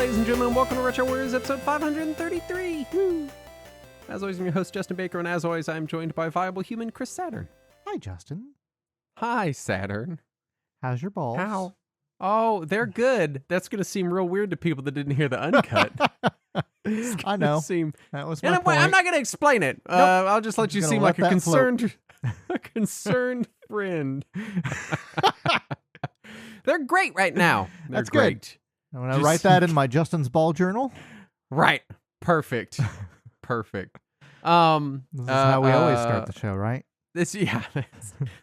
ladies and gentlemen. Welcome to Retro Warriors, episode 533. Woo. As always, I'm your host, Justin Baker, and as always, I'm joined by viable human Chris Saturn. Hi, Justin. Hi, Saturn. How's your balls? How? Oh, they're good. That's going to seem real weird to people that didn't hear the uncut. I know. That was my point. I'm not going to explain it. Nope. I'll just let you seem like a concerned friend. They're great right now. That's great. Good. I'm going to write that in my Justin's Ball journal. Right. Perfect. Perfect. This is how we always start the show, right?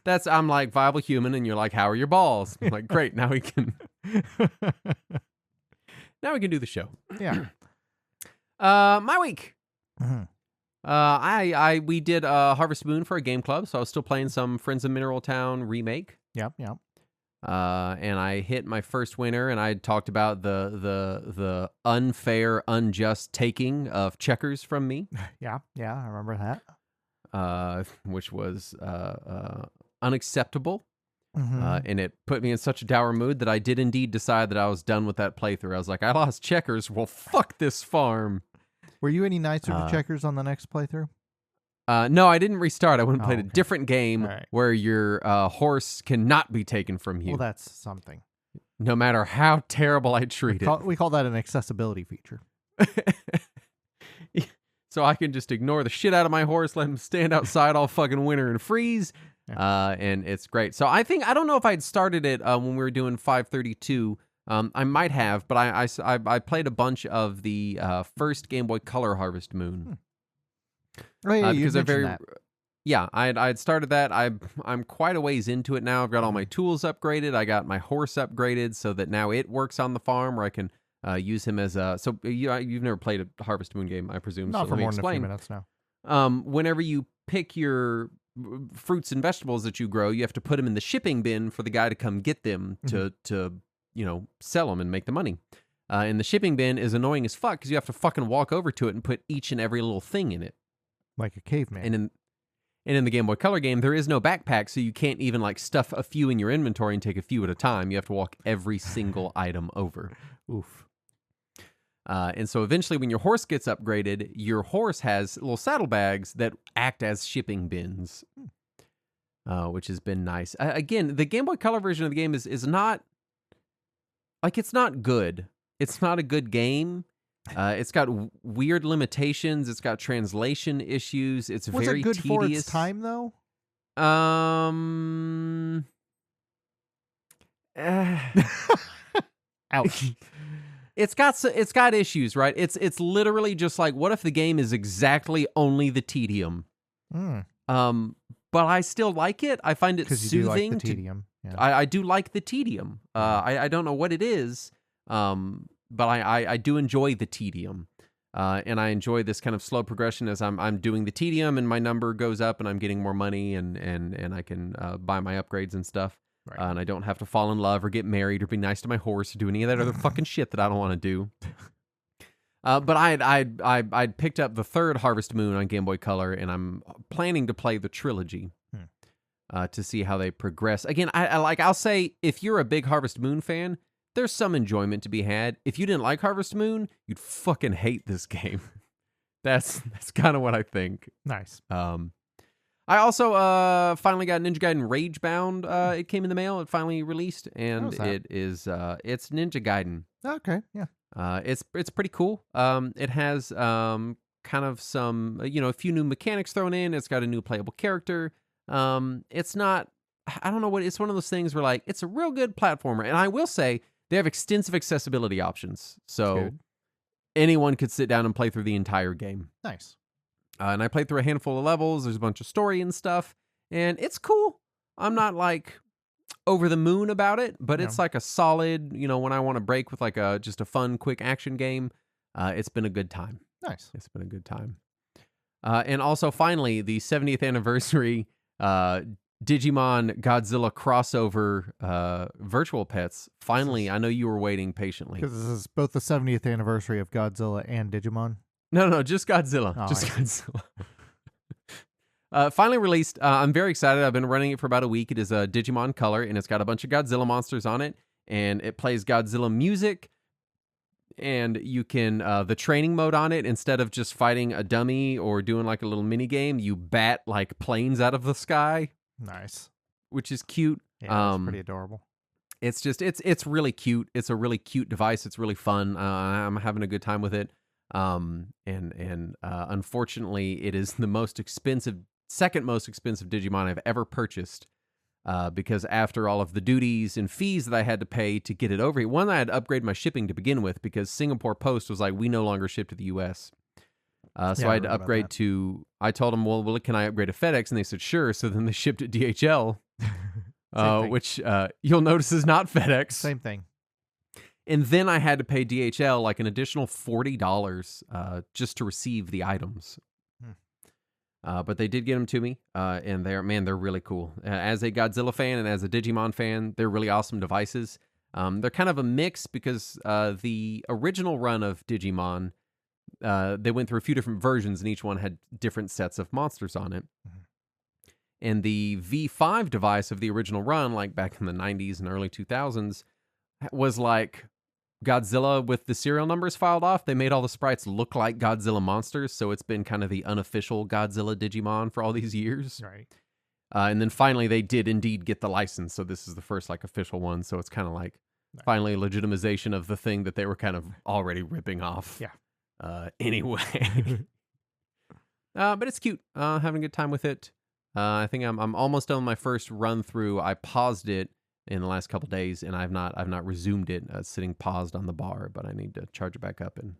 That's I'm like viable human, and you're like, how are your balls? I'm like, great. Now we can do the show. Yeah. My week. Mm-hmm. We did Harvest Moon for a game club, so I was still playing some Friends of Mineral Town remake. Yep. And I hit my first winner, and I talked about the unfair, unjust taking of checkers from me. Yeah, I remember that. Which was unacceptable. Mm-hmm. And it put me in such a dour mood that I did indeed decide that I was done with that playthrough. I was like, I lost checkers. Well, fuck this farm. Were you any nicer to checkers on the next playthrough? No, I didn't restart. I went and played a different game right. where your horse cannot be taken from you. Well, that's something. No matter how terrible I treat it. We call that an accessibility feature. So I can just ignore the shit out of my horse, let him stand outside all fucking winter and freeze. Yeah. And it's great. So I don't know if I'd started it when we were doing 532. I might have, but I played a bunch of the first Game Boy Color Harvest Moon. Oh, yeah, because they're very, that. Yeah, I'd started that. I'm quite a ways into it now. I've got all my tools upgraded. I got my horse upgraded so that now it works on the farm where I can use him as a. So you've never played a Harvest Moon game, I presume. Not so for let me more than a few explain. minutes now. Whenever you pick your fruits and vegetables that you grow, you have to put them in the shipping bin for the guy to come get them to sell them and make the money. And the shipping bin is annoying as fuck because you have to fucking walk over to it and put each and every little thing in it. Like a caveman. And in the Game Boy Color game, there is no backpack, so you can't even like stuff a few in your inventory and take a few at a time. You have to walk every single item over. Oof. And so eventually when your horse gets upgraded, your horse has little saddlebags that act as shipping bins, which has been nice. Again, the Game Boy Color version of the game is not, like, it's not good. It's not a good game. It's got weird limitations. It's got translation issues. It's very good tedious. For its time, though? Ouch. It's got issues, right? It's literally just like, what if the game is exactly only the tedium? But I still like it. I find it soothing. You do like the tedium. Yeah. I do like the tedium. I don't know what it is. But I do enjoy the tedium, and I enjoy this kind of slow progression as I'm doing the tedium, and my number goes up, and I'm getting more money, and I can buy my upgrades and stuff, Right. And I don't have to fall in love or get married or be nice to my horse or do any of that other fucking shit that I don't want to do. But I'd picked up the third Harvest Moon on Game Boy Color, and I'm planning to play the trilogy to see how they progress. Again, I'll say, if you're a big Harvest Moon fan, there's some enjoyment to be had. If you didn't like Harvest Moon, you'd fucking hate this game. That's kind of what I think. Nice. I also finally got Ninja Gaiden Rage Bound. It came in the mail. It finally released, and it is it's Ninja Gaiden. Okay, yeah. It's pretty cool. It has kind of some a few new mechanics thrown in. It's got a new playable character. It's not. I don't know what. It's one of those things where, like, it's a real good platformer, and I will say, they have extensive accessibility options, so anyone could sit down and play through the entire game. Nice. And I played through a handful of levels. There's a bunch of story and stuff, and it's cool. I'm not, like, over the moon about it, but it's like a solid, when I want to break with, like, just a fun, quick action game, it's been a good time. Nice. It's been a good time. And also, finally, the 70th anniversary Digimon Godzilla crossover virtual pets. Finally, I know you were waiting patiently. Because this is both the 70th anniversary of Godzilla and Digimon? No, just Godzilla. Oh, just Godzilla. Finally released. I'm very excited. I've been running it for about a week. It is a Digimon Color, and it's got a bunch of Godzilla monsters on it, and it plays Godzilla music. And you can, the training mode on it, instead of just fighting a dummy or doing like a little mini game, you bat like planes out of the sky, Nice. which is cute. Yeah, that's pretty adorable. It's just, it's really cute. It's a really cute device. It's really fun. I'm having a good time with it. Unfortunately, it is the most expensive, second most expensive Digimon I've ever purchased. Because after all of the duties and fees that I had to pay to get it over here, one, I had to upgrade my shipping to begin with because Singapore Post was like, we no longer ship to the U.S. So I had to upgrade to, I told them, well, can I upgrade to FedEx? And they said, sure. So then they shipped it DHL, which you'll notice is not FedEx. Same thing. And then I had to pay DHL like an additional $40 just to receive the items. But they did get them to me, and they're really cool. As a Godzilla fan and as a Digimon fan, they're really awesome devices. They're kind of a mix because the original run of Digimon, they went through a few different versions, and each one had different sets of monsters on it. Mm-hmm. And the V5 device of the original run, like back in the 90s and early 2000s, was like Godzilla with the serial numbers filed off. They made all the sprites look like Godzilla monsters, so it's been kind of the unofficial Godzilla Digimon for all these years. Right. And then finally they did indeed get the license, so this is the first like official one, so it's kind of like finally a legitimization of the thing that they were kind of already ripping off. Yeah. Anyway. But it's cute. Having a good time with it. I think I'm almost done my first run through. I paused it in the last couple days, and I've not resumed it. It's sitting paused on the bar, but I need to charge it back up and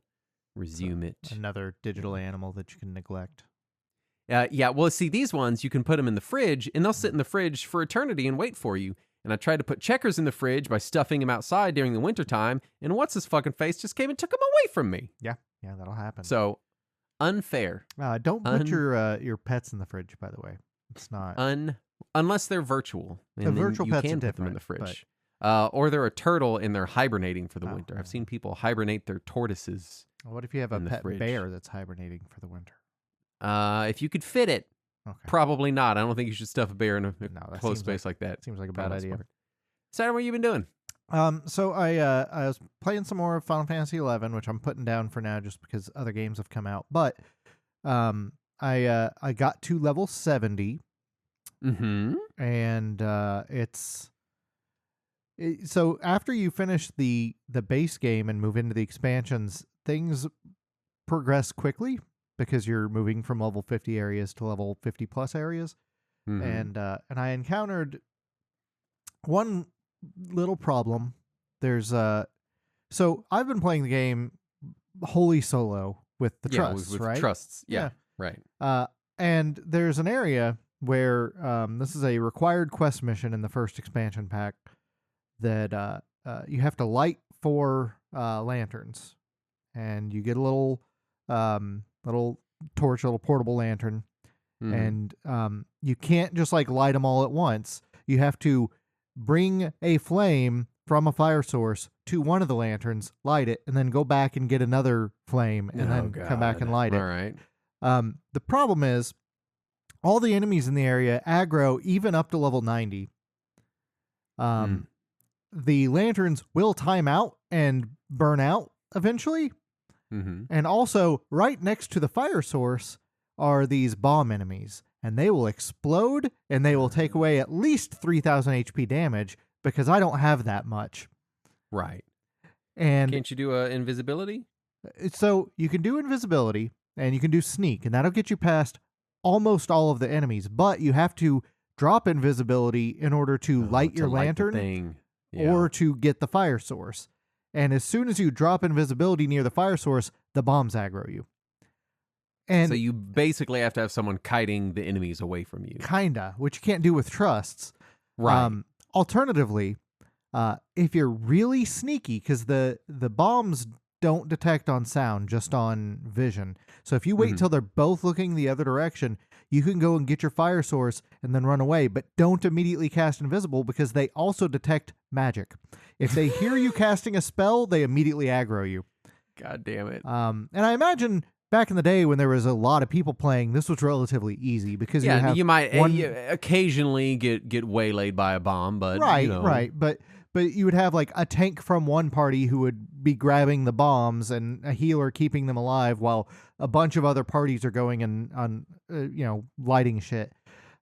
resume it. Another digital animal that you can neglect. Yeah, well, see, these ones, you can put them in the fridge, and they'll sit in the fridge for eternity and wait for you. And I tried to put Checkers in the fridge by stuffing him outside during the wintertime, and what's his fucking face just came and took him away from me. Yeah, that'll happen. So, unfair. Don't put your pets in the fridge, by the way. It's not... Unless they're virtual. The virtual pets you can put them in the fridge. Or they're a turtle and they're hibernating for the winter. I've seen people hibernate their tortoises. What if you have a pet bear that's hibernating for the winter? If you could fit it, probably not. I don't think you should stuff a bear in a closed space like that. Seems like a bad idea. Saturn, what have you been doing? So I was playing some more Final Fantasy XI, which I'm putting down for now just because other games have come out. But I got to level 70. Mm-hmm. And so after you finish the base game and move into the expansions, things progress quickly because you're moving from level 50 areas to level 50 plus areas. Mm-hmm. And I encountered one little problem. There's so I've been playing the game wholly solo with the trusts, with right? Trusts, yeah, right. And there's an area where this is a required quest mission in the first expansion pack that you have to light 4 lanterns, and you get a little torch, a little portable lantern, and you can't just like light them all at once. You have to bring a flame from a fire source to one of the lanterns, light it, and then go back and get another flame, and then come back and light it. All right. The problem is, all the enemies in the area aggro even up to level 90. The lanterns will time out and burn out eventually. Mm-hmm. And also, right next to the fire source are these bomb enemies. And they will explode, and they will take away at least 3,000 HP damage, because I don't have that much. Right. And can't you do invisibility? So you can do invisibility, and you can do sneak, and that'll get you past almost all of the enemies, but you have to drop invisibility in order to light your lantern or to get the fire source. And as soon as you drop invisibility near the fire source, the bombs aggro you. And so you basically have to have someone kiting the enemies away from you. Kinda, which you can't do with trusts. Right. Alternatively, if you're really sneaky, because the bombs don't detect on sound, just on vision. So if you wait till they're both looking the other direction, you can go and get your fire source and then run away, but don't immediately cast invisible because they also detect magic. If they hear you casting a spell, they immediately aggro you. God damn it. And I imagine back in the day when there was a lot of people playing, this was relatively easy because you might occasionally get waylaid by a bomb, but right. But but you would have like a tank from one party who would be grabbing the bombs and a healer keeping them alive while a bunch of other parties are going and on lighting shit.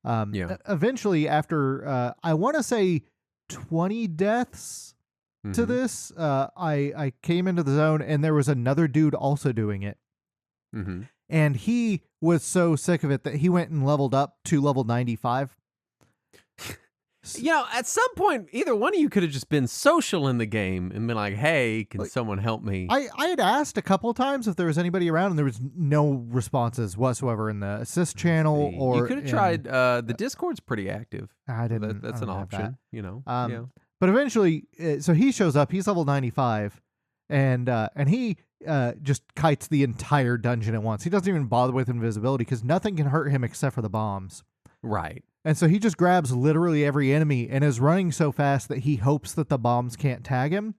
Eventually, after I want to say 20 deaths to this, I came into the zone and there was another dude also doing it. And he was so sick of it that he went and leveled up to level 95. At some point, either one of you could have just been social in the game and been like, hey, can someone help me? I had asked a couple of times if there was anybody around, and there was no responses whatsoever in the assist channel. Or you could have tried. The Discord's pretty active. I didn't. That's an option, But eventually, so he shows up. He's level 95, and he just kites the entire dungeon at once. He doesn't even bother with invisibility because nothing can hurt him except for the bombs. Right. And so he just grabs literally every enemy and is running so fast that he hopes that the bombs can't tag him.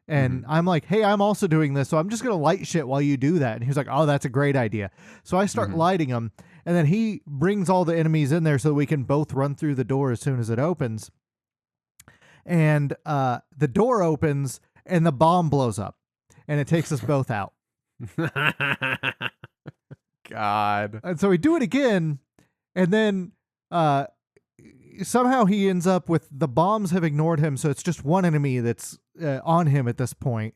And I'm like, hey, I'm also doing this, so I'm just going to light shit while you do that. And he's like, oh, that's a great idea. So I start lighting them, and then he brings all the enemies in there so we can both run through the door as soon as it opens. And the door opens, and the bomb blows up, and it takes us both out. God. And so we do it again, and then somehow he ends up with the bombs have ignored him, so it's just one enemy that's on him at this point.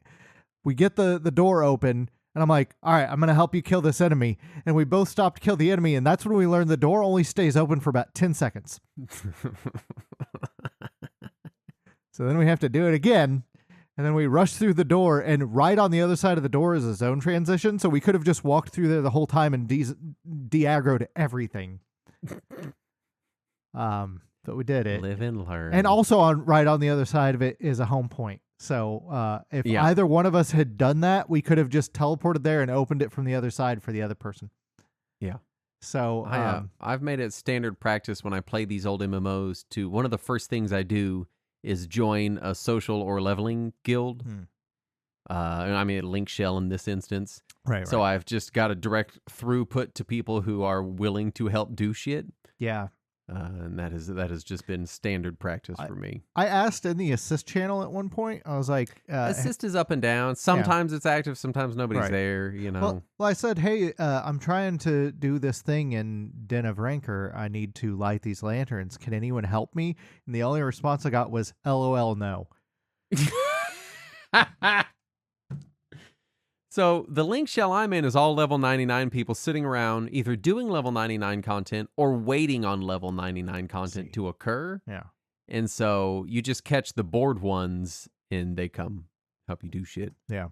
We get the door open, and I'm like, all right, I'm going to help you kill this enemy. And we both stop to kill the enemy, and that's when we learn the door only stays open for about 10 seconds. So then we have to do it again, and then we rush through the door, and right on the other side of the door is a zone transition, so we could have just walked through there the whole time and de-aggroed everything. But we did it. Live and learn. And also right on the other side of it is a home point. So if either one of us had done that, we could have just teleported there and opened it from the other side for the other person. Yeah. So I've made it standard practice when I play these old MMOs to one of the first things I do is join a social or leveling guild. I mean, a link shell in this instance. Right. So I've just got a direct throughput to people who are willing to help do shit. Yeah. And that has just been standard practice for me. I asked in the assist channel at one point. I was like, assist is up and down. Sometimes it's active, sometimes nobody's there. Well, I said, hey, I'm trying to do this thing in Den of Rancor. I need to light these lanterns. Can anyone help me? And the only response I got was, LOL, no. So the link shell I'm in is all level 99 people sitting around either doing level 99 content or waiting on level 99 content to occur. Yeah. And so you just catch the bored ones and they come help you do shit. Yeah.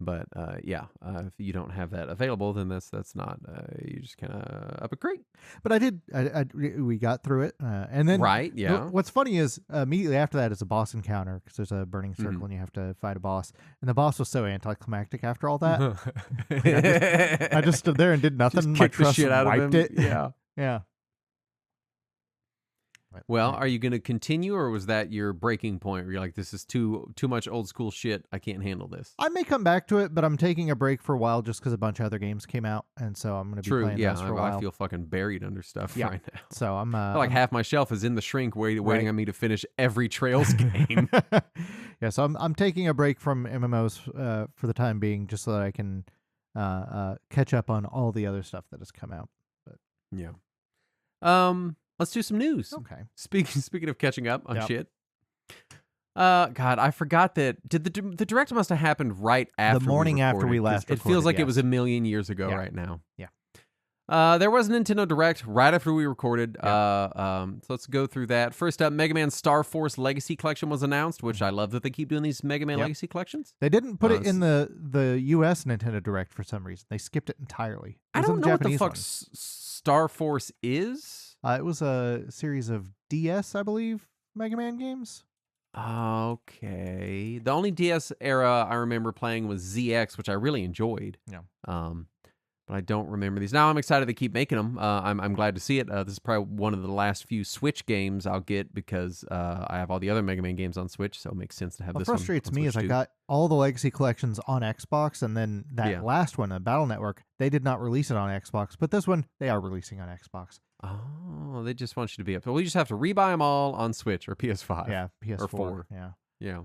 But if you don't have that available, then that's not, you just kind of up a creek. But we got through it. And then, right, yeah. What's funny is immediately after that is a boss encounter because there's a burning circle and you have to fight a boss. And the boss was so anticlimactic after all that. I just stood there and did nothing. Just kicked the shit out of him. It. Yeah. Yeah. Well, are you going to continue, or was that your breaking point where you're like, this is too much old school shit, I can't handle this? I may come back to it, but I'm taking a break for a while just because a bunch of other games came out, and so I'm going to be playing those for a while. I feel fucking buried under stuff right now. So I'm half my shelf is in the shrink waiting on me to finish every Trails game. Yeah, so I'm taking a break from MMOs for the time being, just so that I can catch up on all the other stuff that has come out. But yeah. Let's do some news. Okay. Speaking of catching up on shit. God, I forgot that. Did the direct must have happened right after the morning after we last recorded, it feels like it was a million years ago right now. Yeah. There was a Nintendo Direct right after we recorded. So let's go through that. First up, Mega Man Star Force Legacy Collection was announced, which I love that they keep doing these Mega Man Legacy Collections. They didn't put it in the US Nintendo Direct for some reason. They skipped it entirely. I don't know what the fuck Star Force is. It was a series of DS, I believe, Mega Man games. Okay. The only DS era I remember playing was ZX, which I really enjoyed. Yeah. But I don't remember these. Now I'm excited they keep making them. I'm glad to see it. This is probably one of the last few Switch games I'll get because I have all the other Mega Man games on Switch, so it makes sense to have this one. What frustrates me is I got all the Legacy collections on Xbox, and then that last one, Battle Network, they did not release it on Xbox, but this one they are releasing on Xbox. Oh, they just want you to be up. Well, you just have to rebuy them all on Switch or PS5. Yeah, PS4. Or 4. Yeah. Yeah.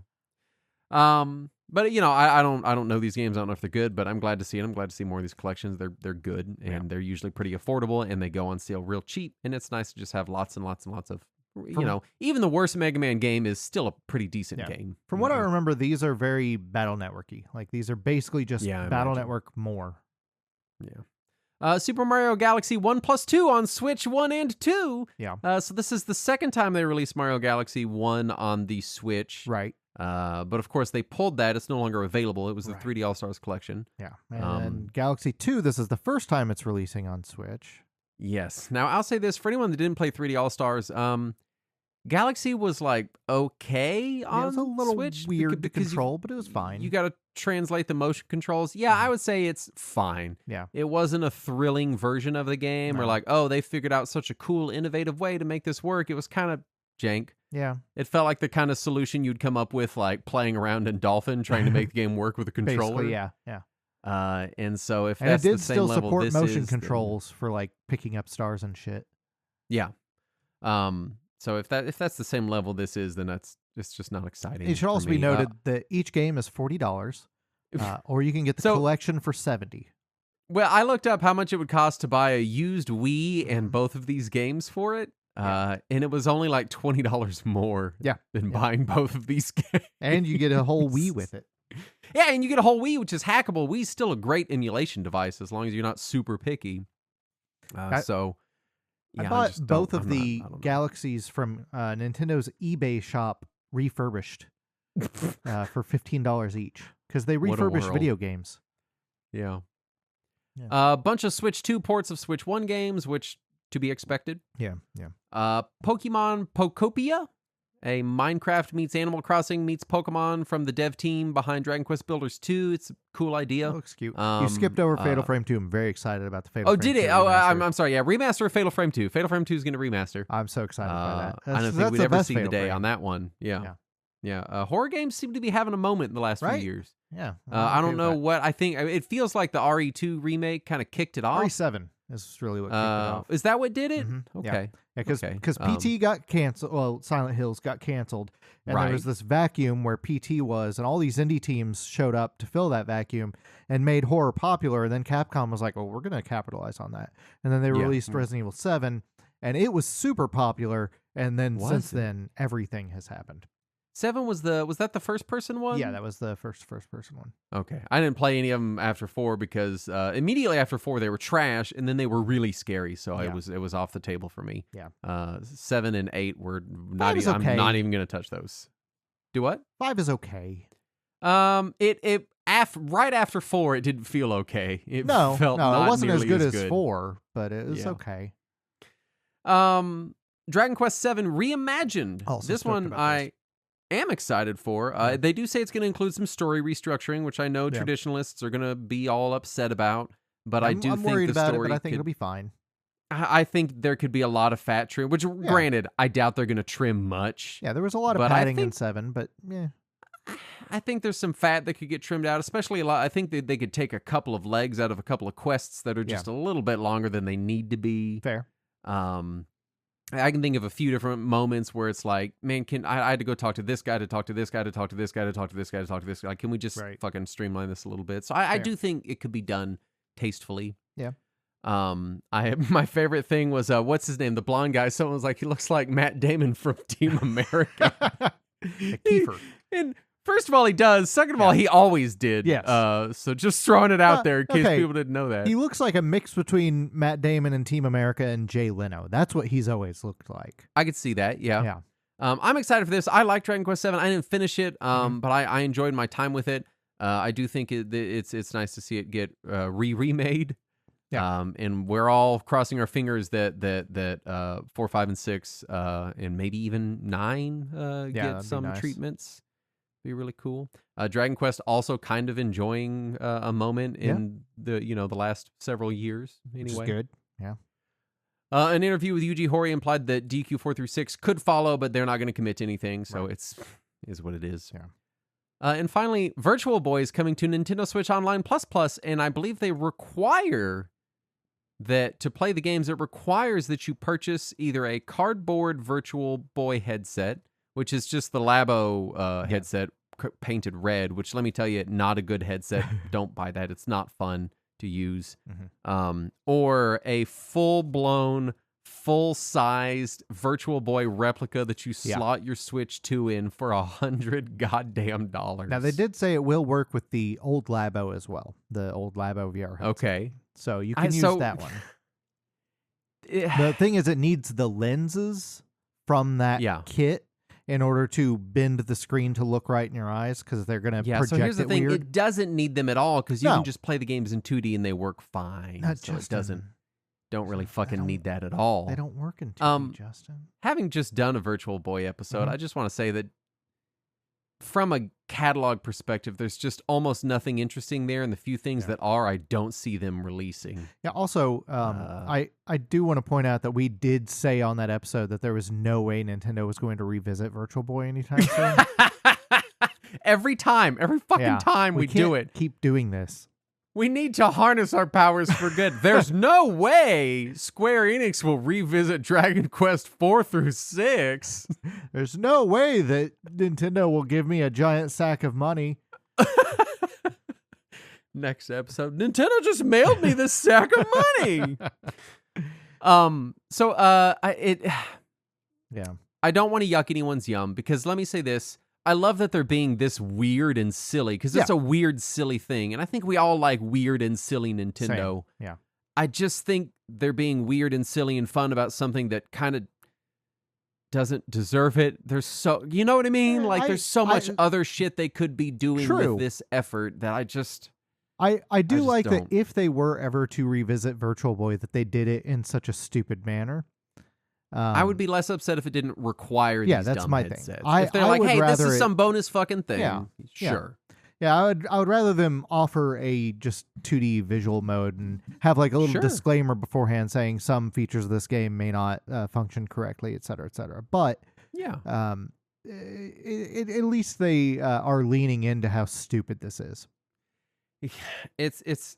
But I don't know these games. I don't know if they're good, but I'm glad to see it. I'm glad to see more of these collections. They're good, and they're usually pretty affordable, and they go on sale real cheap. And it's nice to just have lots and lots and lots of, even the worst Mega Man game is still a pretty decent game. From what I remember, these are very Battle Networky. Like these are basically just Battle Network more. Yeah. Super Mario Galaxy 1+2 on Switch 1 and 2. Yeah. So this is the second time they released Mario Galaxy 1 on the Switch. Right. But of course they pulled that. It's no longer available. It was the 3D All-Stars collection. Yeah. And Galaxy 2, this is the first time it's releasing on Switch. Yes. Now I'll say this, for anyone that didn't play 3D All-Stars, Galaxy was like okay on it was a little Switch weird to control, but it was fine. You got to translate the motion controls. Yeah, I would say it's fine. Yeah. It wasn't a thrilling version of the game or like, oh, they figured out such a cool, innovative way to make this work. It was kind of jank. Yeah. It felt like the kind of solution you'd come up with like playing around in Dolphin trying to make the game work with a controller. Basically, yeah. And so if and that's it did the same still level, support this motion is, controls for like picking up stars and shit. Yeah. So if that's the same level this is, then it's just not exciting. It should also be noted that each game is $40, or you can get the collection for $70. Well, I looked up how much it would cost to buy a used Wii and both of these games for it, and it was only like $20 more than buying both of these games. And you get a whole Wii with it. Yeah, and you get a whole Wii, which is hackable. Wii's still a great emulation device as long as you're not super picky. I bought both of the Galaxies from Nintendo's eBay shop refurbished for $15 each because they refurbish video games. Yeah. A bunch of Switch 2 ports of Switch 1 games, which to be expected. Yeah. Pokemon Pokopia, a Minecraft meets Animal Crossing meets Pokemon from the dev team behind Dragon Quest Builders 2. It's a cool idea. It looks cute. You skipped over Fatal Frame 2. I'm very excited about the Fatal Frame 2. Oh, did it? Oh, I'm sorry. Yeah, remaster of Fatal Frame 2. Fatal Frame 2 is going to remaster. I'm so excited about that. I don't think we'd ever see the day Frame. on that one. Yeah. Horror games seem to be having a moment in the last few years. Yeah. I don't know what I think. It feels like the RE2 remake kind of kicked it off. RE7 is really what kicked it off. Is that what did it? Mm-hmm. Okay. Because PT got canceled. Well, Silent Hills got canceled. And there was this vacuum where PT was, and all these indie teams showed up to fill that vacuum and made horror popular. And then Capcom was like, well, we're going to capitalize on that. And then they released Resident Evil 7, and it was super popular. And then since then, everything has happened. 7 was that the first person one? Yeah, that was the first person one. Okay. I didn't play any of them after 4 because immediately after 4 they were trash and then they were really scary, so it was off the table for me. Yeah. 7 and 8 were not okay. I'm not even going to touch those. Do what? 5 is okay. Right after 4 it didn't feel okay. It wasn't as good as 4, but it was okay. Dragon Quest 7 Reimagined. This one I am excited for. They do say it's going to include some story restructuring, which I know traditionalists are going to be all upset about. But I'm think worried the about story it, but I think it'll be fine. I think there could be a lot of fat trim, which granted, I doubt they're going to trim much. Yeah, there was a lot of padding in 7, but yeah. I think there's some fat that could get trimmed out, especially I think that they could take a couple of legs out of a couple of quests that are just a little bit longer than they need to be. Fair. I can think of a few different moments where it's like, man, I had to go talk to this guy to talk to this guy to talk to this guy to talk to this guy to talk to this guy. Can we just fucking streamline this a little bit? So I do think it could be done tastefully. Yeah. My favorite thing was what's his name? The blonde guy. Someone was like, he looks like Matt Damon from Team America. Kiefer. And first of all, he does. Second of all, he always did. Yes. So just throwing it out there in case people didn't know that. He looks like a mix between Matt Damon and Team America and Jay Leno. That's what he's always looked like. I could see that. Yeah. Yeah. I'm excited for this. I like Dragon Quest 7. I didn't finish it, but I enjoyed my time with it. I do think it's nice to see it get remade. Yeah. And we're all crossing our fingers that 4, 5, and 6, and maybe even 9 get some treatments. Be really cool. Dragon Quest also kind of enjoying a moment in the last several years. Anyway, which is good. Yeah. An interview with Yuji Horii implied that DQ 4 through 6 could follow, but they're not going to commit to anything. So it's what it is. Yeah. And finally, Virtual Boy is coming to Nintendo Switch Online Plus, and I believe they require that to play the games, it requires that you purchase either a cardboard Virtual Boy headset, which is just the Labo headset painted red, which let me tell you, not a good headset. Don't buy that. It's not fun to use. Or a full-blown, full-sized Virtual Boy replica that you slot your Switch 2 in for $100 goddamn dollars. Now, they did say it will work with the old Labo as well, the old Labo VR headset. Okay. So you can use that one. The thing is, it needs the lenses from that kit in order to bend the screen to look right in your eyes, because they're going to project so here's the thing. weird. It doesn't need them at all, because you can just play the games in 2D and they work fine. It don't really fucking need that at all. They don't work in 2D, Justin. Having just done a Virtual Boy episode, I just want to say that from a catalog perspective, there's just almost nothing interesting there, and the few things that are, I don't see them releasing. Yeah, also, I do want to point out that we did say on that episode that there was no way Nintendo was going to revisit Virtual Boy anytime soon. Every fucking time we do it. Keep doing this. We need to harness our powers for good. There's no way Square Enix will revisit Dragon Quest 4 through 6. There's no way that Nintendo will give me a giant sack of money. Next episode, Nintendo just mailed me this sack of money. I don't want to yuck anyone's yum, because let me say this. I love that they're being this weird and silly, because it's a weird, silly thing. And I think we all like weird and silly Nintendo. Same. Yeah. I just think they're being weird and silly and fun about something that kind of doesn't deserve it. There's you know what I mean? Like, there's so much other shit they could be doing with this effort that I just... I do like that if they were ever to revisit Virtual Boy, that they did it in such a stupid manner. I would be less upset if it didn't require these that's dumb my headsets. thing. If they're like, hey, this is some bonus fucking thing. Sure. Yeah, I would rather them offer a just 2D visual mode and have like a little disclaimer beforehand saying some features of this game may not function correctly, et cetera, et cetera. But at least they are leaning into how stupid this is. It's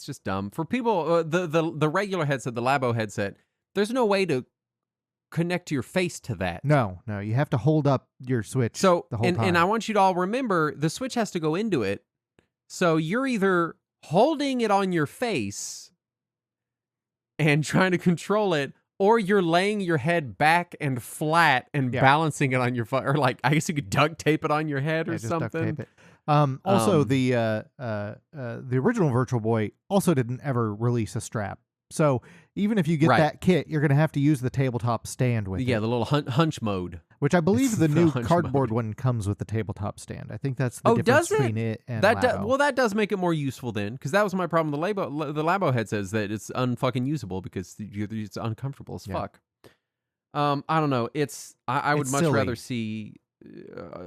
just dumb for people. The regular headset, the Labo headset, there's no way to connect your face to that. No, you have to hold up your Switch the whole time. And I want you to all remember, the Switch has to go into it. So you're either holding it on your face and trying to control it, or you're laying your head back and flat and balancing it on your foot. Or like, I guess you could duct tape it on your head or something. Duct tape it. Also, the original Virtual Boy also didn't ever release a strap. So even if you get that kit, you're going to have to use the tabletop stand with it. Yeah, the little hunch mode. Which I believe the new cardboard one comes with the tabletop stand. I think that's the difference between it and Labo. That does make it more useful then, because that was my problem with the Labo headset, is that it's unfucking usable because it's uncomfortable as fuck. I don't know. I would much rather see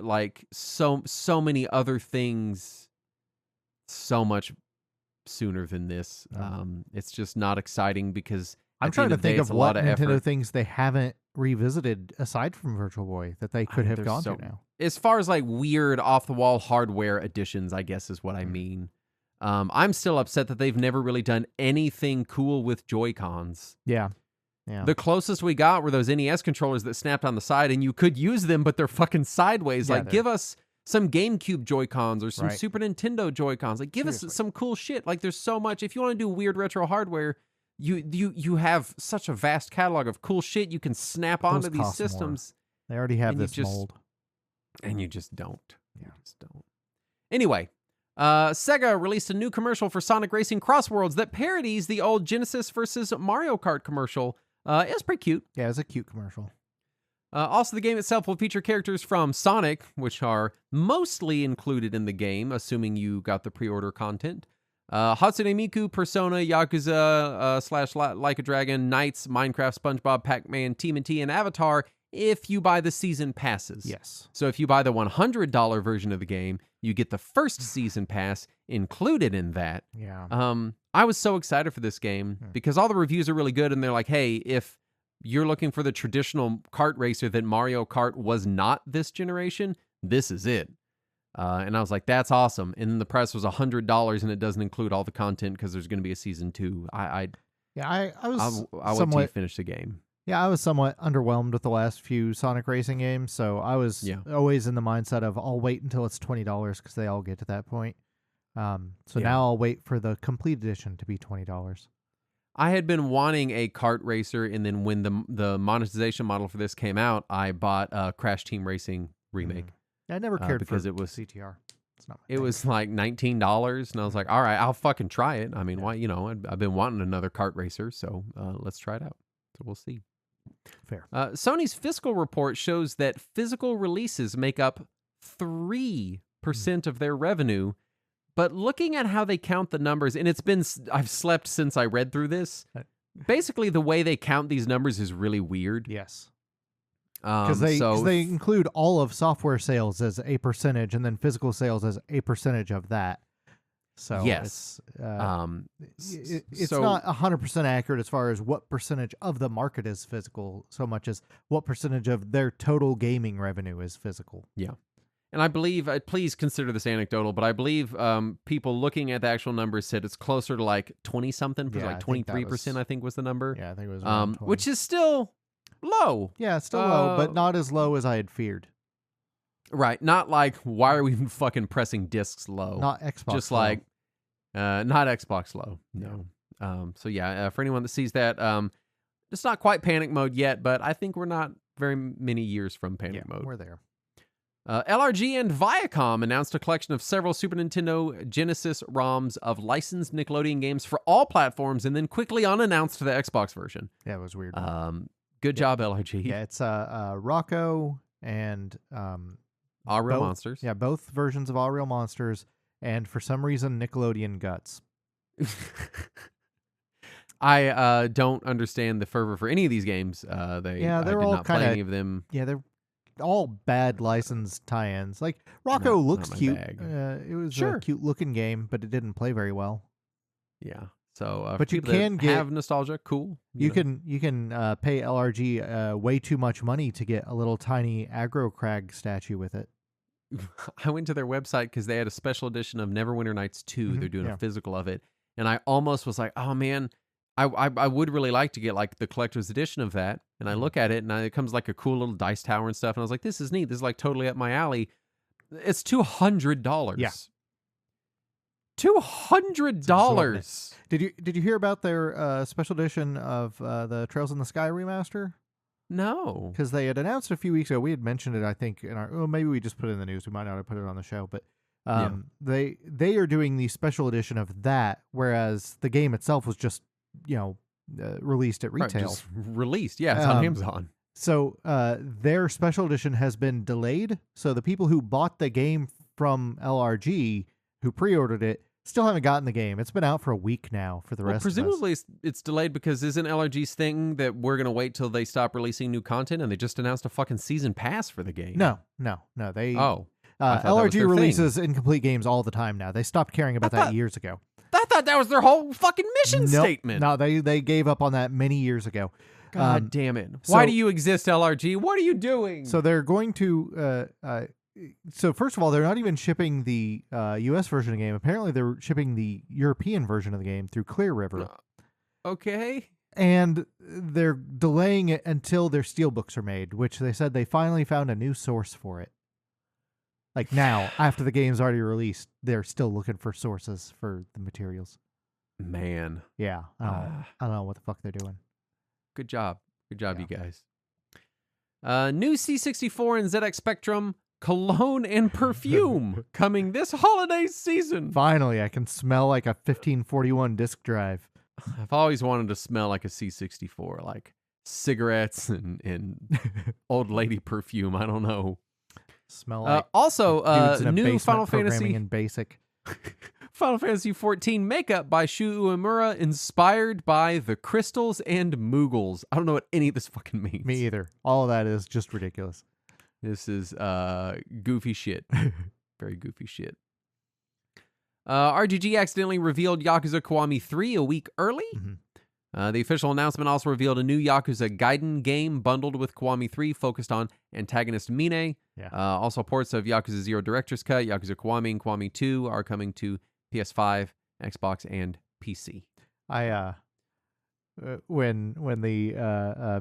like so many other things so much sooner than this. It's just not exciting, because I'm trying to think of what Nintendo things they haven't revisited aside from Virtual Boy that they could have gone to now. As far as like weird off the wall hardware additions, I guess is what I mean. I'm still upset that they've never really done anything cool with Joy-Cons. Yeah. The closest we got were those NES controllers that snapped on the side, and you could use them, but they're fucking sideways. Give us some GameCube Joy-Cons or some Super Nintendo Joy-Cons. Like, give us some cool shit. Like, there's so much. If you want to do weird retro hardware, you have such a vast catalog of cool shit you can snap onto these systems. They already have this mold. And you just don't. You just don't. Anyway, Sega released a new commercial for Sonic Racing Crossworlds that parodies the old Genesis versus Mario Kart commercial. It's pretty cute. Yeah, it's a cute commercial. Also, the game itself will feature characters from Sonic, which are mostly included in the game, assuming you got the pre-order content. Hatsune Miku, Persona, Yakuza, / Like a Dragon, Knights, Minecraft, SpongeBob, Pac-Man, TMNT, and Avatar if you buy the season passes. Yes. So if you buy the $100 version of the game, you get the first season pass included in that. Yeah. I was so excited for this game because all the reviews are really good, and they're like, hey, if you're looking for the traditional kart racer that Mario Kart was not this generation, this is it. And I was like, that's awesome. And then the price was $100, and it doesn't include all the content because there's going to be a season 2. Yeah, I was I'll wait till you somewhat finish the game. I was somewhat underwhelmed with the last few Sonic Racing games, so I was Yeah. always in the mindset of I'll wait until it's $20 because they all get to that point. So Yeah. now I'll wait for the complete edition to be $20. I had been wanting a kart racer, and then when the monetization model for this came out, I bought a Crash Team Racing remake. I never cared because for it was CTR. It's not my it thing. was like $19, and I was like, all right, I'll fucking try it. I mean, why? I've been wanting another kart racer, so let's try it out. So we'll see. Fair. Sony's fiscal report shows that physical releases make up 3% of their revenue. But looking at how they count the numbers, and I've slept since I read through this. Basically, the way they count these numbers is really weird. Yes. Because they include all of software sales as a percentage, and then physical sales as a percentage of that. So yes, it's not 100% accurate as far as what percentage of the market is physical, so much as what percentage of their total gaming revenue is physical. Yeah. And I believe, please consider this anecdotal, but I believe people looking at the actual numbers said it's closer to like 20-something, like 23%, I think was the number. Yeah, I think it was around 20. Which is still low. Yeah, it's still low, but not as low as I had feared. Right. Not like, why are we fucking pressing discs low? Not Xbox Just low. like, not Xbox low. No. So yeah, for anyone that sees that, it's not quite panic mode yet, but I think we're not very many years from panic mode. We're there. LRG and Viacom announced a collection of several Super Nintendo Genesis ROMs of licensed Nickelodeon games for all platforms, and then quickly unannounced the Xbox version. Yeah, it was weird. Good job, LRG. Yeah, it's Rocco and All Real Monsters. Yeah, both versions of All Real Monsters, and for some reason, Nickelodeon Guts. I don't understand the fervor for any of these games. I did all not play any of them. Yeah, they're all bad licensed tie-ins. Like Rocco looks cute. It was a cute looking game, but it didn't play very well. Yeah. So, but you can have nostalgia. Cool. You can pay LRG way too much money to get a little tiny aggro crag statue with it. I went to their website because they had a special edition of Neverwinter Nights 2. They're doing a physical of it, and I almost was like, oh man, I would really like to get like the collector's edition of that. And I look at it, and it comes like a cool little dice tower and stuff. And I was like, this is neat. This is like totally up my alley. It's $200. Yeah. $200. Did you hear about their special edition of the Trails in the Sky remaster? No. Because they had announced a few weeks ago. We had mentioned it, I think, in our. Well, maybe we just put it in the news. We might not have put it on the show, but they are doing the special edition of that, whereas the game itself was just released at retail. Just released, yeah, it's on Amazon. So their special edition has been delayed. So the people who bought the game from LRG, who pre-ordered it, still haven't gotten the game. It's been out for a week now for the rest of us. Presumably it's delayed because isn't LRG's thing that we're going to wait till they stop releasing new content, and they just announced a fucking season pass for the game? No. They LRG releases incomplete games all the time now. They stopped caring about that years ago. I thought that was their whole fucking mission statement. No, they gave up on that many years ago. God damn it. Why do you exist, LRG? What are you doing? So they're going to... so first of all, they're not even shipping the U.S. version of the game. Apparently, they're shipping the European version of the game through Clear River. Okay. And they're delaying it until their steelbooks are made, which they said they finally found a new source for it. Like now, after the game's already released, they're still looking for sources for the materials. Man. Yeah. I don't know what the fuck they're doing. Good job. Good job, you guys. New C64 and ZX Spectrum cologne and perfume coming this holiday season. Finally, I can smell like a 1541 disk drive. I've always wanted to smell like a C64, like cigarettes and old lady perfume. I don't know. Smell like also dudes in a new basement Final programming Fantasy in BASIC. Final Fantasy 14 makeup by Shu Uemura, inspired by the Crystals and Moogles. I don't know what any of this fucking means. Me either. All of that is just ridiculous. This is goofy shit. Very goofy shit. RGG accidentally revealed Yakuza Kiwami 3 a week early. Mm-hmm. The official announcement also revealed a new Yakuza Gaiden game bundled with Kiwami 3 focused on antagonist Mine. Yeah. Also, ports of Yakuza 0 Director's Cut, Yakuza Kiwami, and Kiwami 2 are coming to PS5, Xbox, and PC. when the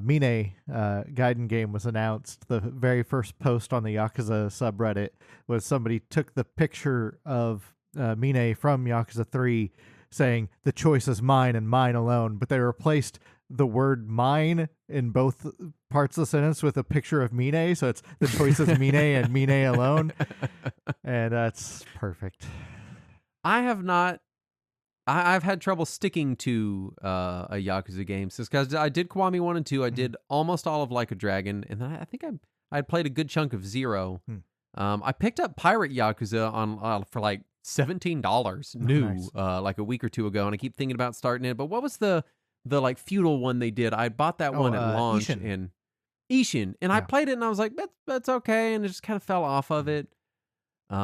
Mine Gaiden game was announced, the very first post on the Yakuza subreddit was somebody took the picture of Mine from Yakuza 3 saying, "The choice is mine and mine alone," but they replaced the word "mine" in both parts of the sentence with a picture of Mine, so it's "the choice is Mine and Mine alone," and that's perfect. I have not. I've had trouble sticking to a Yakuza game because I did Kiwami 1 and 2. I did almost all of Like a Dragon, and then I think I'd played a good chunk of Zero. I picked up Pirate Yakuza on for like $17 new nice. Like a week or two ago, and I keep thinking about starting it. But what was the like feudal one they did? I bought that one at launch in Ishin, and I played it, and I was like, that's okay, and it just kind of fell off of it. So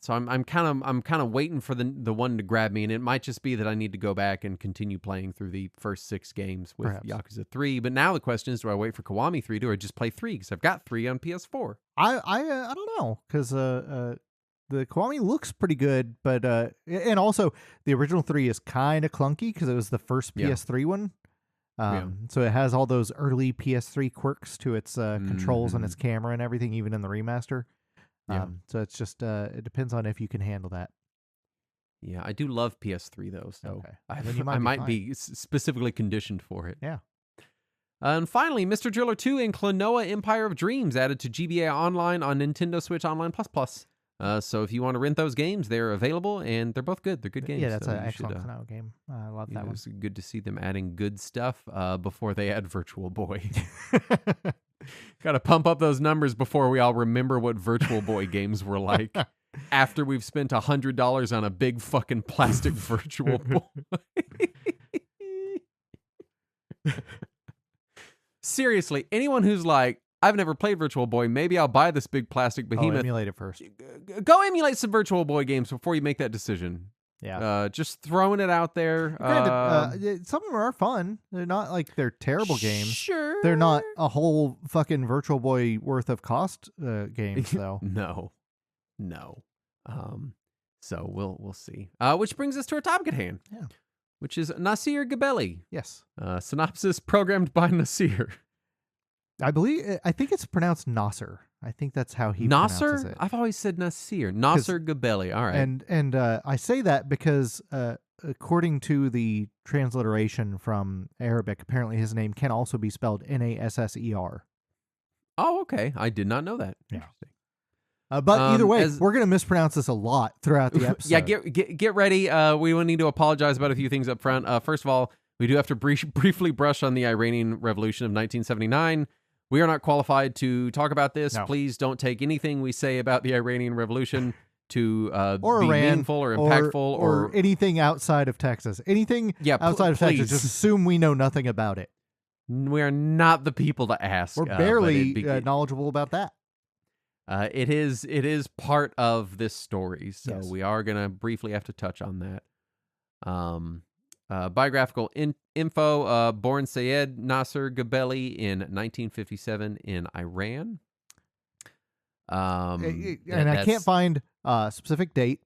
I'm kind of waiting for the one to grab me, and it might just be that I need to go back and continue playing through the first 6 games with Yakuza 3. But now the question is, do I wait for Kiwami 3 or just play 3? Because I've got 3 on PS4. I don't know, because the Kiwami looks pretty good, but and also the original 3 is kind of clunky because it was the first PS3 one. So it has all those early PS3 quirks to its controls and its camera and everything, even in the remaster. So it's just it depends on if you can handle that. Yeah, I do love PS3 though, so Okay. I might be specifically conditioned for it. Yeah. And finally, Mr. Driller 2 and Klonoa Empire of Dreams added to GBA Online on Nintendo Switch Online Plus. So if you want to rent those games, they're available, and they're both good. They're good games. Yeah, that's an excellent Klonoa game. I love that one. It's good to see them adding good stuff before they add Virtual Boy. Got to pump up those numbers before we all remember what Virtual Boy games were like. After we've spent $100 on a big fucking plastic Virtual Boy. Seriously, anyone who's like, I've never played Virtual Boy, maybe I'll buy this big plastic behemoth. Emulate it first. Go emulate some Virtual Boy games before you make that decision. Yeah. Just throwing it out there. Granted, some of them are fun. They're not like they're terrible games. Sure. They're not a whole fucking Virtual Boy worth of cost games, though. No. So we'll see. Which brings us to our topic at hand. Yeah. Which is Nasir Gebelli. Yes. Synopsis programmed by Nasir. I think it's pronounced Nasir. I think that's how he pronounces it. I've always said Nasir. Nasir Gebelli. All right. And I say that because according to the transliteration from Arabic, apparently his name can also be spelled Nasser. Oh, okay. I did not know that. Yeah. Interesting. But either way, we're going to mispronounce this a lot throughout the episode. Yeah, get ready. We will need to apologize about a few things up front. First of all, we do have to briefly brush on the Iranian Revolution of 1979. We are not qualified to talk about this. No. Please don't take anything we say about the Iranian Revolution to or be Iran, meaningful or impactful or anything outside of Texas. Anything outside of Texas, just assume we know nothing about it. We are not the people to ask. We're barely knowledgeable about that. It is part of this story, so we are going to briefly have to touch on that. Biographical info, born Sayed Nasir Gebelli in 1957 in Iran. And I can't find a specific date,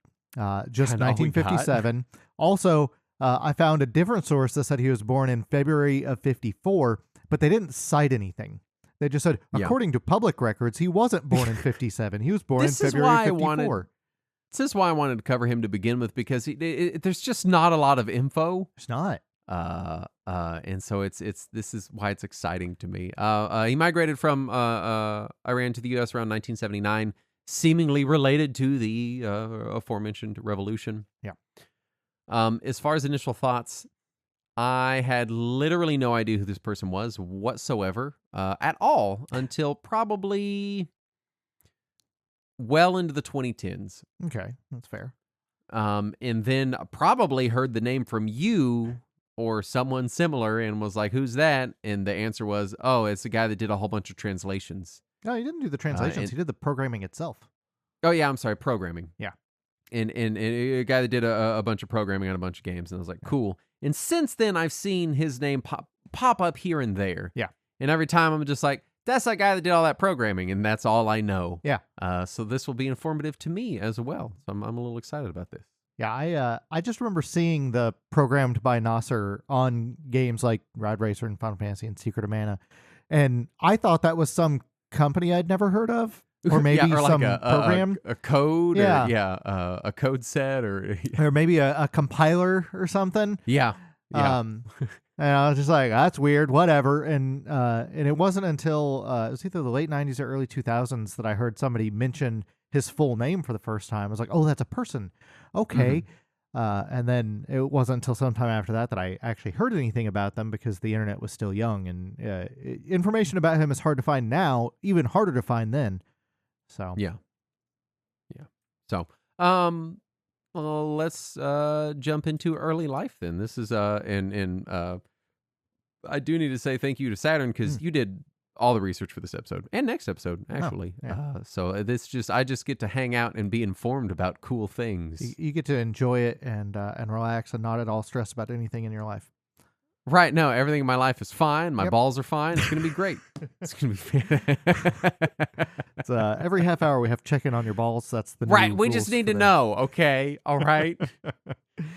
just 1957. Also, I found a different source that said he was born in February of 54, but they didn't cite anything. They just said, according to public records, he wasn't born in 57. He was born in February of 54. This is why I wanted to cover him to begin with, because there's just not a lot of info. It's not. And so this is why it's exciting to me. He migrated from Iran to the U.S. around 1979, seemingly related to the aforementioned revolution. Yeah. As far as initial thoughts, I had literally no idea who this person was whatsoever at all until probably well into the 2010s. Okay, that's fair. And then probably heard the name from you or someone similar and was like, who's that? And the answer was, oh, it's the guy that did a whole bunch of translations. No, he didn't do the translations. He did the programming itself. Oh, yeah, I'm sorry, programming. Yeah. And a guy that did a bunch of programming on a bunch of games. And I was like, cool. And since then, I've seen his name pop up here and there. Yeah. And every time I'm just like, that's that guy that did all that programming, and that's all I know. Yeah. So this will be informative to me as well. So I'm a little excited about this. Yeah, I just remember seeing the programmed by Nasir on games like Rad Racer and Final Fantasy and Secret of Mana, and I thought that was some company I'd never heard of, or Yeah, maybe or like some program. a code, or Yeah, a code set, or or maybe a compiler or something. yeah, yeah. Um, and I was just like, that's weird, whatever. And it wasn't until it was either the late '90s or early 2000s that I heard somebody mention his full name for the first time. I was like, oh, that's a person. Okay. Mhm. And then it wasn't until sometime after that that I actually heard anything about them because the internet was still young, and information about him is hard to find now, even harder to find then. So Yeah, yeah. So, um, well, let's jump into early life then. This is and I do need to say thank you to Saturn, Mm. because you did all the research for this episode and next episode, Oh, actually. yeah. So this just I just get to hang out and be informed about cool You, things. you get to enjoy it and relax and not at all stress about anything in your life. Right? No, everything in my life is fine. My Yep. balls are fine. It's gonna be great. It's gonna be. It's, every half hour we have to check in on your balls. That's the Right. new We just rules need for to the- know. Okay. All right.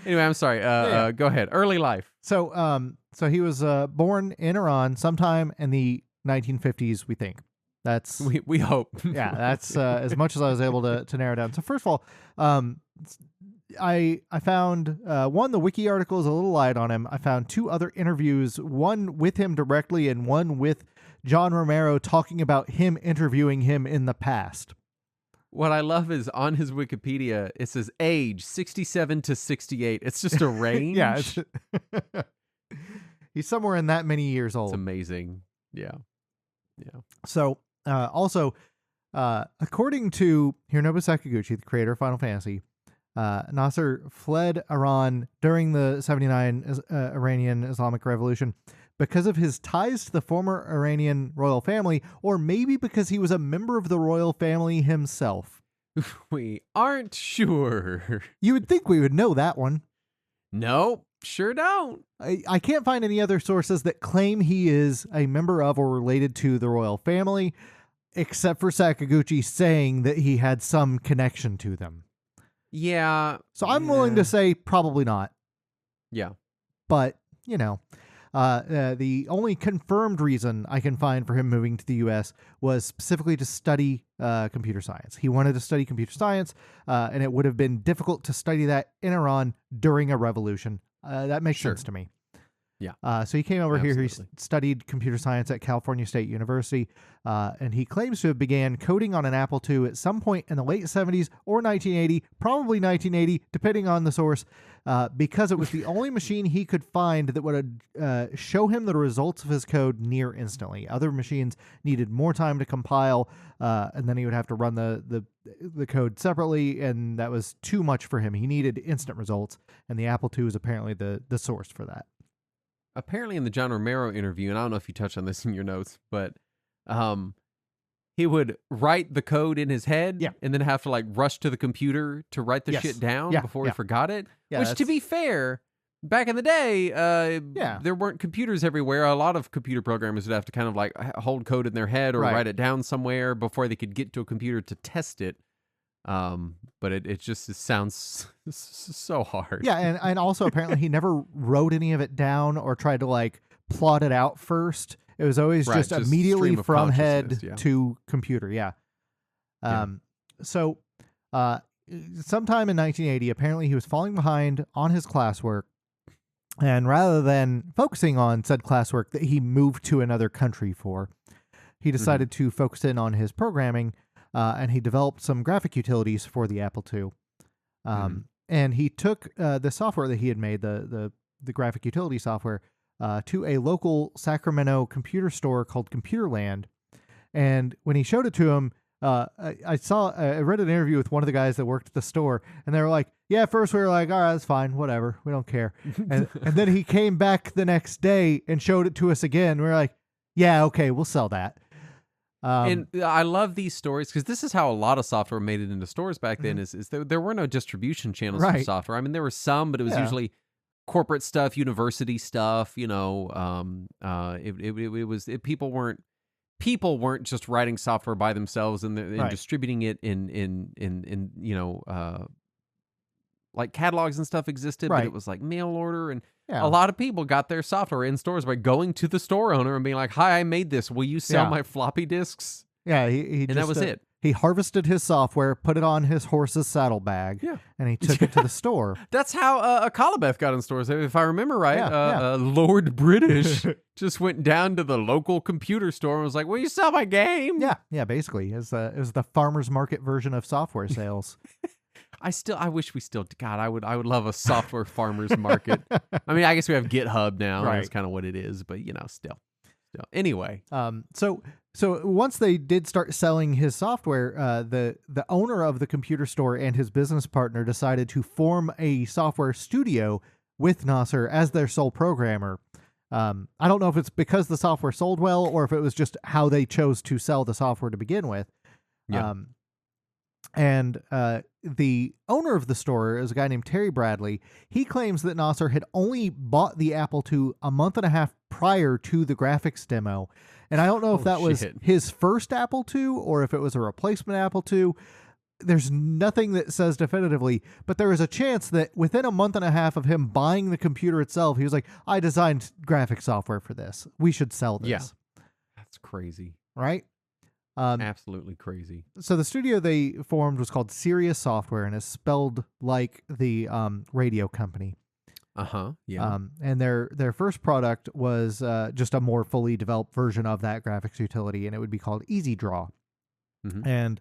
Anyway, I'm sorry. Yeah. Go ahead. Early life. So he was born in Iran sometime in the 1950s. We think that's We hope. yeah. That's as much as I was able to narrow down. So first of all, I found one, the wiki article is a little light on him. I found two other interviews, one with him directly and one with John Romero talking about him interviewing him in the past. What I love is on his Wikipedia, it says age 67 to 68. It's just a range. Yeah, he's somewhere in that many years It's old. amazing. Yeah. Yeah. So also, according to Hironobu Sakaguchi, the creator of Final Fantasy, Nasir fled Iran during the 79 Iranian Islamic Revolution because of his ties to the former Iranian royal family, or maybe because he was a member of the royal family himself. We aren't sure. You would think we would know that one. Nope. Sure don't. I can't find any other sources that claim he is a member of or related to the royal family, except for Sakaguchi saying that he had some connection to them. Yeah. So I'm willing to say probably not. Yeah. But, you know, the only confirmed reason I can find for him moving to the U.S. was specifically to study computer science. He wanted to study computer science, and it would have been difficult to study that in Iran during a revolution. That makes Sure. sense to me. Yeah. So he came over here. He Absolutely. studied computer science at California State University, and he claims to have began coding on an Apple II at some point in the late 70s or 1980, probably 1980, depending on the source, because it was the only machine he could find that would show him the results of his code near instantly. Other machines needed more time to compile, and then he would have to run the code separately, and that was too much for him. He needed instant results, and the Apple II is apparently the source for that. Apparently in the John Romero interview, and I don't know if you touched on this in your notes, but he would write the code in his head, Yeah. and then have to like rush to the computer to write the Yes. shit down Yeah, before yeah. he forgot it. Yeah, Which, to that's- be fair, back in the day, Yeah. there weren't computers everywhere. A lot of computer programmers would have to kind of like hold code in their head or Right. write it down somewhere before they could get to a computer to test it. But it just sounds so hard. Yeah, and also apparently he never wrote any of it down or tried to like plot it out first. It was always Right, just just immediately stream of from head consciousness, yeah. to computer. Yeah. Yeah. So, sometime in 1980, apparently he was falling behind on his classwork, and rather than focusing on said classwork that he moved to another country for, he decided to focus in on his programming, and he developed some graphic utilities for the Apple II. And he took the software that he had made, the graphic utility software, to a local Sacramento computer store called Computerland. And when he showed it to him, I read an interview with one of the guys that worked at the store, and they were like, yeah, at first we were like, all right, that's fine, whatever, we don't care. And then he came back the next day and showed it to us again. We were like, yeah, okay, we'll sell that. And I love these stories because this is how a lot of software made it into stores back then. Is there were no distribution channels for Right. software. I mean, there were some, but it was Yeah. usually corporate stuff, university stuff. You know, people weren't just writing software by themselves and Right. distributing it in you know like catalogs and stuff existed, but Right. it was like mail order, and Yeah. a lot of people got their software in stores by going to the store owner and being like, "Hi, I made this. Will you sell Yeah. my floppy disks?" Yeah, he And just, that was it. He harvested his software, put it on his horse's saddlebag, Yeah. and he took it to the store. That's how a Calabeth got in stores. If I remember right, Yeah, Lord British just went down to the local computer store and was like, "Will you sell my game?" Yeah, basically, it was the farmer's market version of software sales. I wish we still. God, I would love a software farmers market. I mean, I guess we have GitHub now. Right. That's kind of what it is, but still. Anyway, So once they did start selling his software, the owner of the computer store and his business partner decided to form a software studio with Nasir as their sole programmer. I don't know if it's because the software sold well or if it was just how they chose to sell the software to begin with. Yeah. And the owner of the store is a guy named Terry Bradley. He claims that Nasir had only bought the Apple II a month and a half prior to the graphics demo. And I don't know if that was his first Apple II or if it was a replacement Apple II. There's nothing that says definitively, but there is a chance that within a month and a half of him buying the computer itself, he was like, I designed graphic software for this. We should sell this. Yeah. That's crazy. Right? Absolutely crazy. So the studio they formed was called Sirius Software and is spelled like the radio company. Yeah. And their first product was just a more fully developed version of that graphics utility, and it would be called Easy Draw. Mm-hmm. And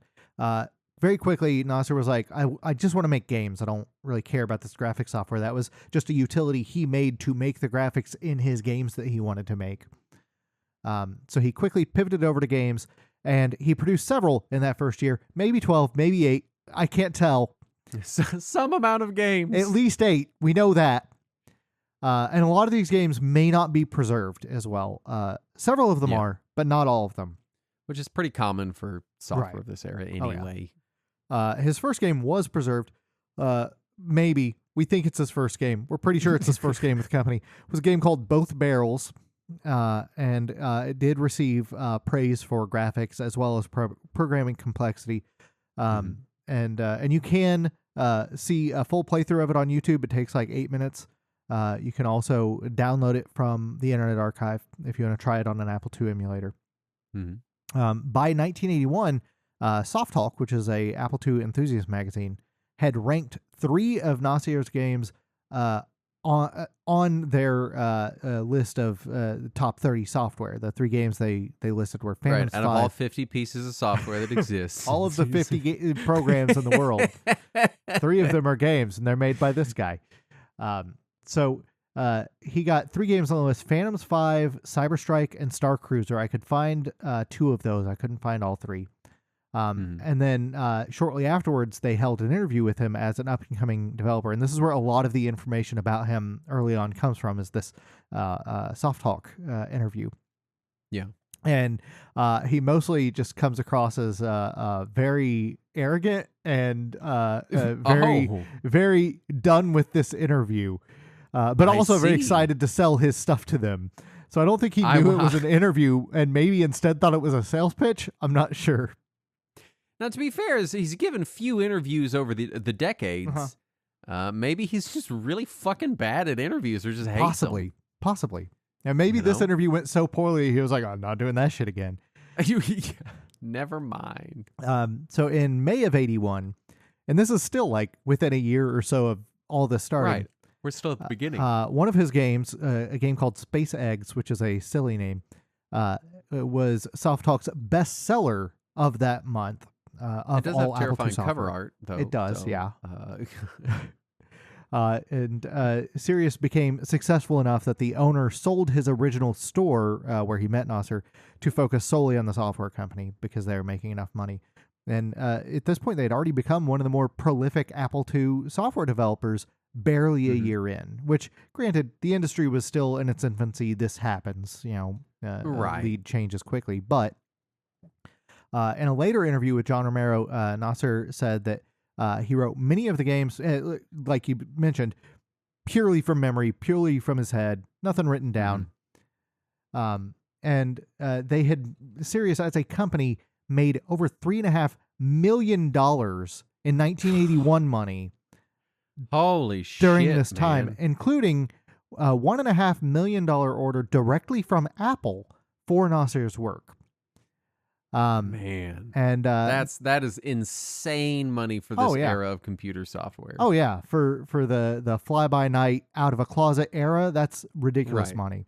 very quickly, Nasir was like, I just want to make games. I don't really care about this graphics software. That was just a utility he made to make the graphics in his games that he wanted to make. So he quickly pivoted over to games, and he produced several in that first year, maybe 12, maybe 8. I can't tell. Some amount of games. At least 8. We know that. And a lot of these games may not be preserved as well. Several of them are, but not all of them. Which is pretty common for software Right. of this era anyway. His first game was preserved. Maybe. We think it's his first game. We're pretty sure it's his first game with the company. It was a game called Both Barrels. And it did receive praise for graphics as well as programming complexity. And you can see a full playthrough of it on YouTube. It takes like 8 minutes. You can also download it from the Internet Archive if you want to try it on an Apple II emulator. By 1981, Soft Talk, which is a Apple II enthusiast magazine, had ranked 3 of Nasir's games on their list of top 30 software. The 3 games they listed were Phantom 5. Out of all 50 pieces of software that exists. All of the 50 programs in the world. 3 of them are games, and they're made by this guy. So he got 3 games on the list: Phantoms 5, Cyberstrike, and Star Cruiser. I could find 2 of those. I couldn't find all 3. And then shortly afterwards, they held an interview with him as an up-and-coming developer. And this is where a lot of the information about him early on comes from, is this Soft Talk interview. Yeah. And he mostly just comes across as very arrogant and very done with this interview, but also very excited to sell his stuff to them. So I don't think he knew it was an interview and maybe instead thought it was a sales pitch. I'm not sure. Now, to be fair, he's given few interviews over the decades. Maybe he's just really fucking bad at interviews or just hates them. Possibly. And maybe this interview went so poorly, he was like, I'm not doing that shit again. Never mind. So in May of 81, and this is still like within a year or so of all this starting. Right. We're still at the beginning. One of his games, a game called Space Eggs, which is a silly name, was Soft Talk's bestseller of that month. Of it does all have terrifying Apple II cover software. art, though. It does, so, yeah. And Sirius became successful enough that the owner sold his original store where he met Nasir to focus solely on the software company because they were making enough money. And at this point, they'd already become one of the more prolific Apple II software developers barely a year in, which, granted, the industry was still in its infancy. This happens, lead changes quickly. But in a later interview with John Romero, Nasir said that he wrote many of the games, like you mentioned, purely from memory, purely from his head, nothing written down. And they had, Sirius as a company, made over $3.5 million in 1981 money Holy shit! during this time, man. including a $1.5 million order directly from Apple for Nasir's work. Man, and that is insane money for this era of computer software. Oh yeah, for the fly by night out of a closet era, that's ridiculous Right. money.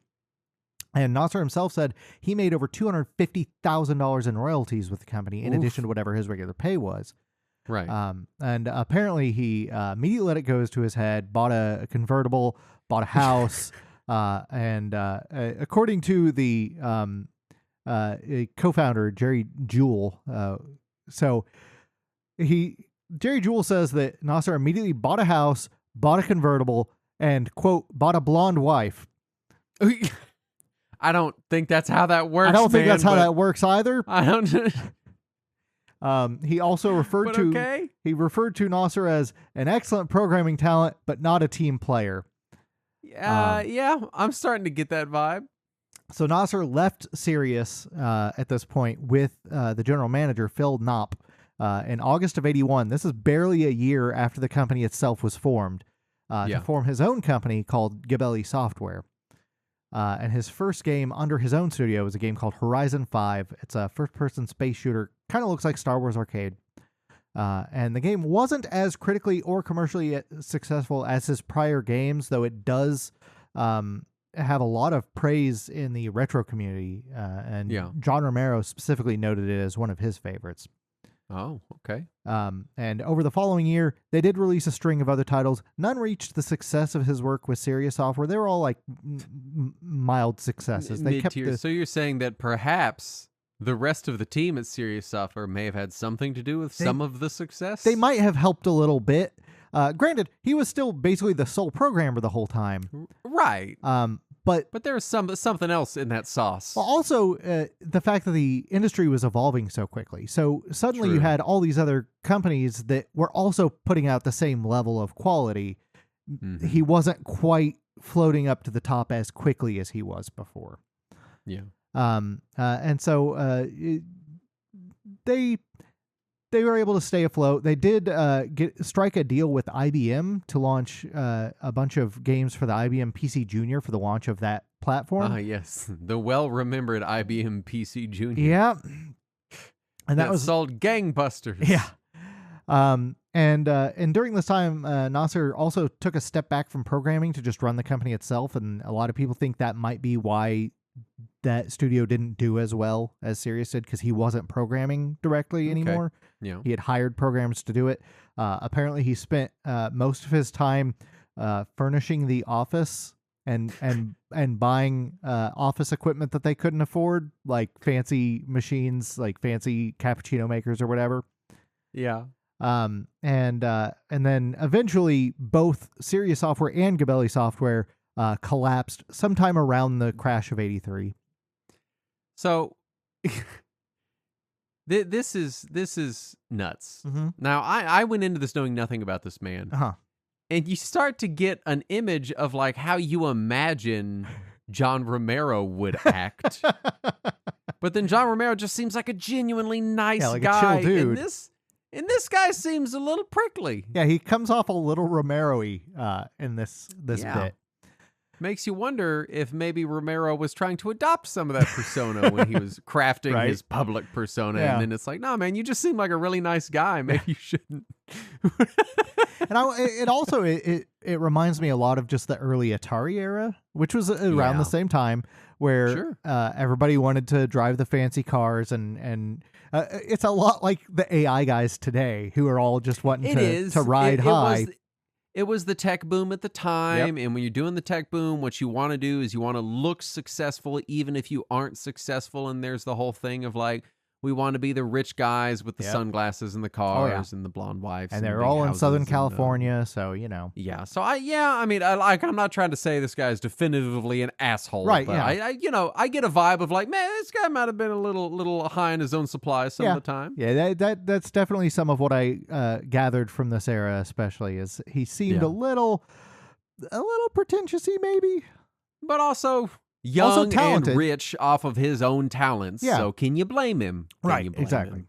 And Nasir himself said he made over $250,000 in royalties with the company, in addition to whatever his regular pay was. Right. And apparently he immediately let it go to his head, bought a convertible, bought a house, and according to the co-founder Jerry Jewell, Jerry Jewell says that Nasir immediately bought a house, bought a convertible, and quote, bought a blonde wife. I don't think that's how that works. I don't think that's how that works either. I don't. He also referred to Nasir as an excellent programming talent, but not a team player. Yeah, I'm starting to get that vibe. So Nasir left Sirius at this point with the general manager, Phil Knopp, in August of 81. This is barely a year after the company itself was formed, to form his own company called Gebelli Software. And his first game under his own studio was a game called Horizon 5. It's a first-person space shooter. Kind of looks like Star Wars Arcade. And the game wasn't as critically or commercially successful as his prior games, though it does have a lot of praise in the retro community. And John Romero specifically noted it as one of his favorites. Oh, okay. And over the following year, they did release a string of other titles. None reached the success of his work with Sirius Software. They were all like mild successes. They kept So you're saying that perhaps the rest of the team at Sirius Software may have had something to do with some of the success? They might have helped a little bit. Granted, he was still basically the sole programmer the whole time. Right. But there was something else in that sauce. Well, also the fact that the industry was evolving so quickly. So suddenly you had all these other companies that were also putting out the same level of quality. Mm-hmm. He wasn't quite floating up to the top as quickly as he was before. Yeah. And so they were able to stay afloat. They did strike a deal with IBM to launch a bunch of games for the IBM PC Junior for the launch of that platform. Yes, the well-remembered IBM PC Junior. Yeah, and that was sold gangbusters. Yeah, and during this time, Nasir also took a step back from programming to just run the company itself, and a lot of people think that might be why that studio didn't do as well as Sirius did, because he wasn't programming directly anymore. Yeah. He had hired programmers to do it. Apparently he spent most of his time furnishing the office and buying office equipment that they couldn't afford, like fancy machines, like fancy cappuccino makers or whatever. Yeah. And then eventually both Sirius Software and Gebelli Software collapsed sometime around the crash of 83. So this is nuts. Mm-hmm. Now I went into this knowing nothing about this man. Uh-huh. And you start to get an image of like how you imagine John Romero would act. But then John Romero just seems like a genuinely nice like guy. A chill dude. And this guy seems a little prickly. Yeah, he comes off a little Romero-y in this bit. Makes you wonder if maybe Romero was trying to adopt some of that persona when he was crafting his public persona. Yeah. And then it's like, no, man, you just seem like a really nice guy. Maybe you shouldn't. And it reminds me a lot of just the early Atari era, which was around the same time, where everybody wanted to drive the fancy cars, and it's a lot like the AI guys today, who are all just wanting to ride high. It was the tech boom at the time, and when you're doing the tech boom, what you want to do is you want to look successful even if you aren't successful, and there's the whole thing of like, we want to be the rich guys with the sunglasses and the cars and the blonde wives. And they're all in Southern California, so, you know. Yeah, so I'm not trying to say this guy's definitively an asshole. Right, but I get a vibe of like, man, this guy might have been a little high in his own supply some of the time. Yeah, that's definitely some of what I gathered from this era, especially, is he seemed a little pretentious-y, maybe. But also young and rich off of his own talents. Yeah. So can you blame him? Exactly.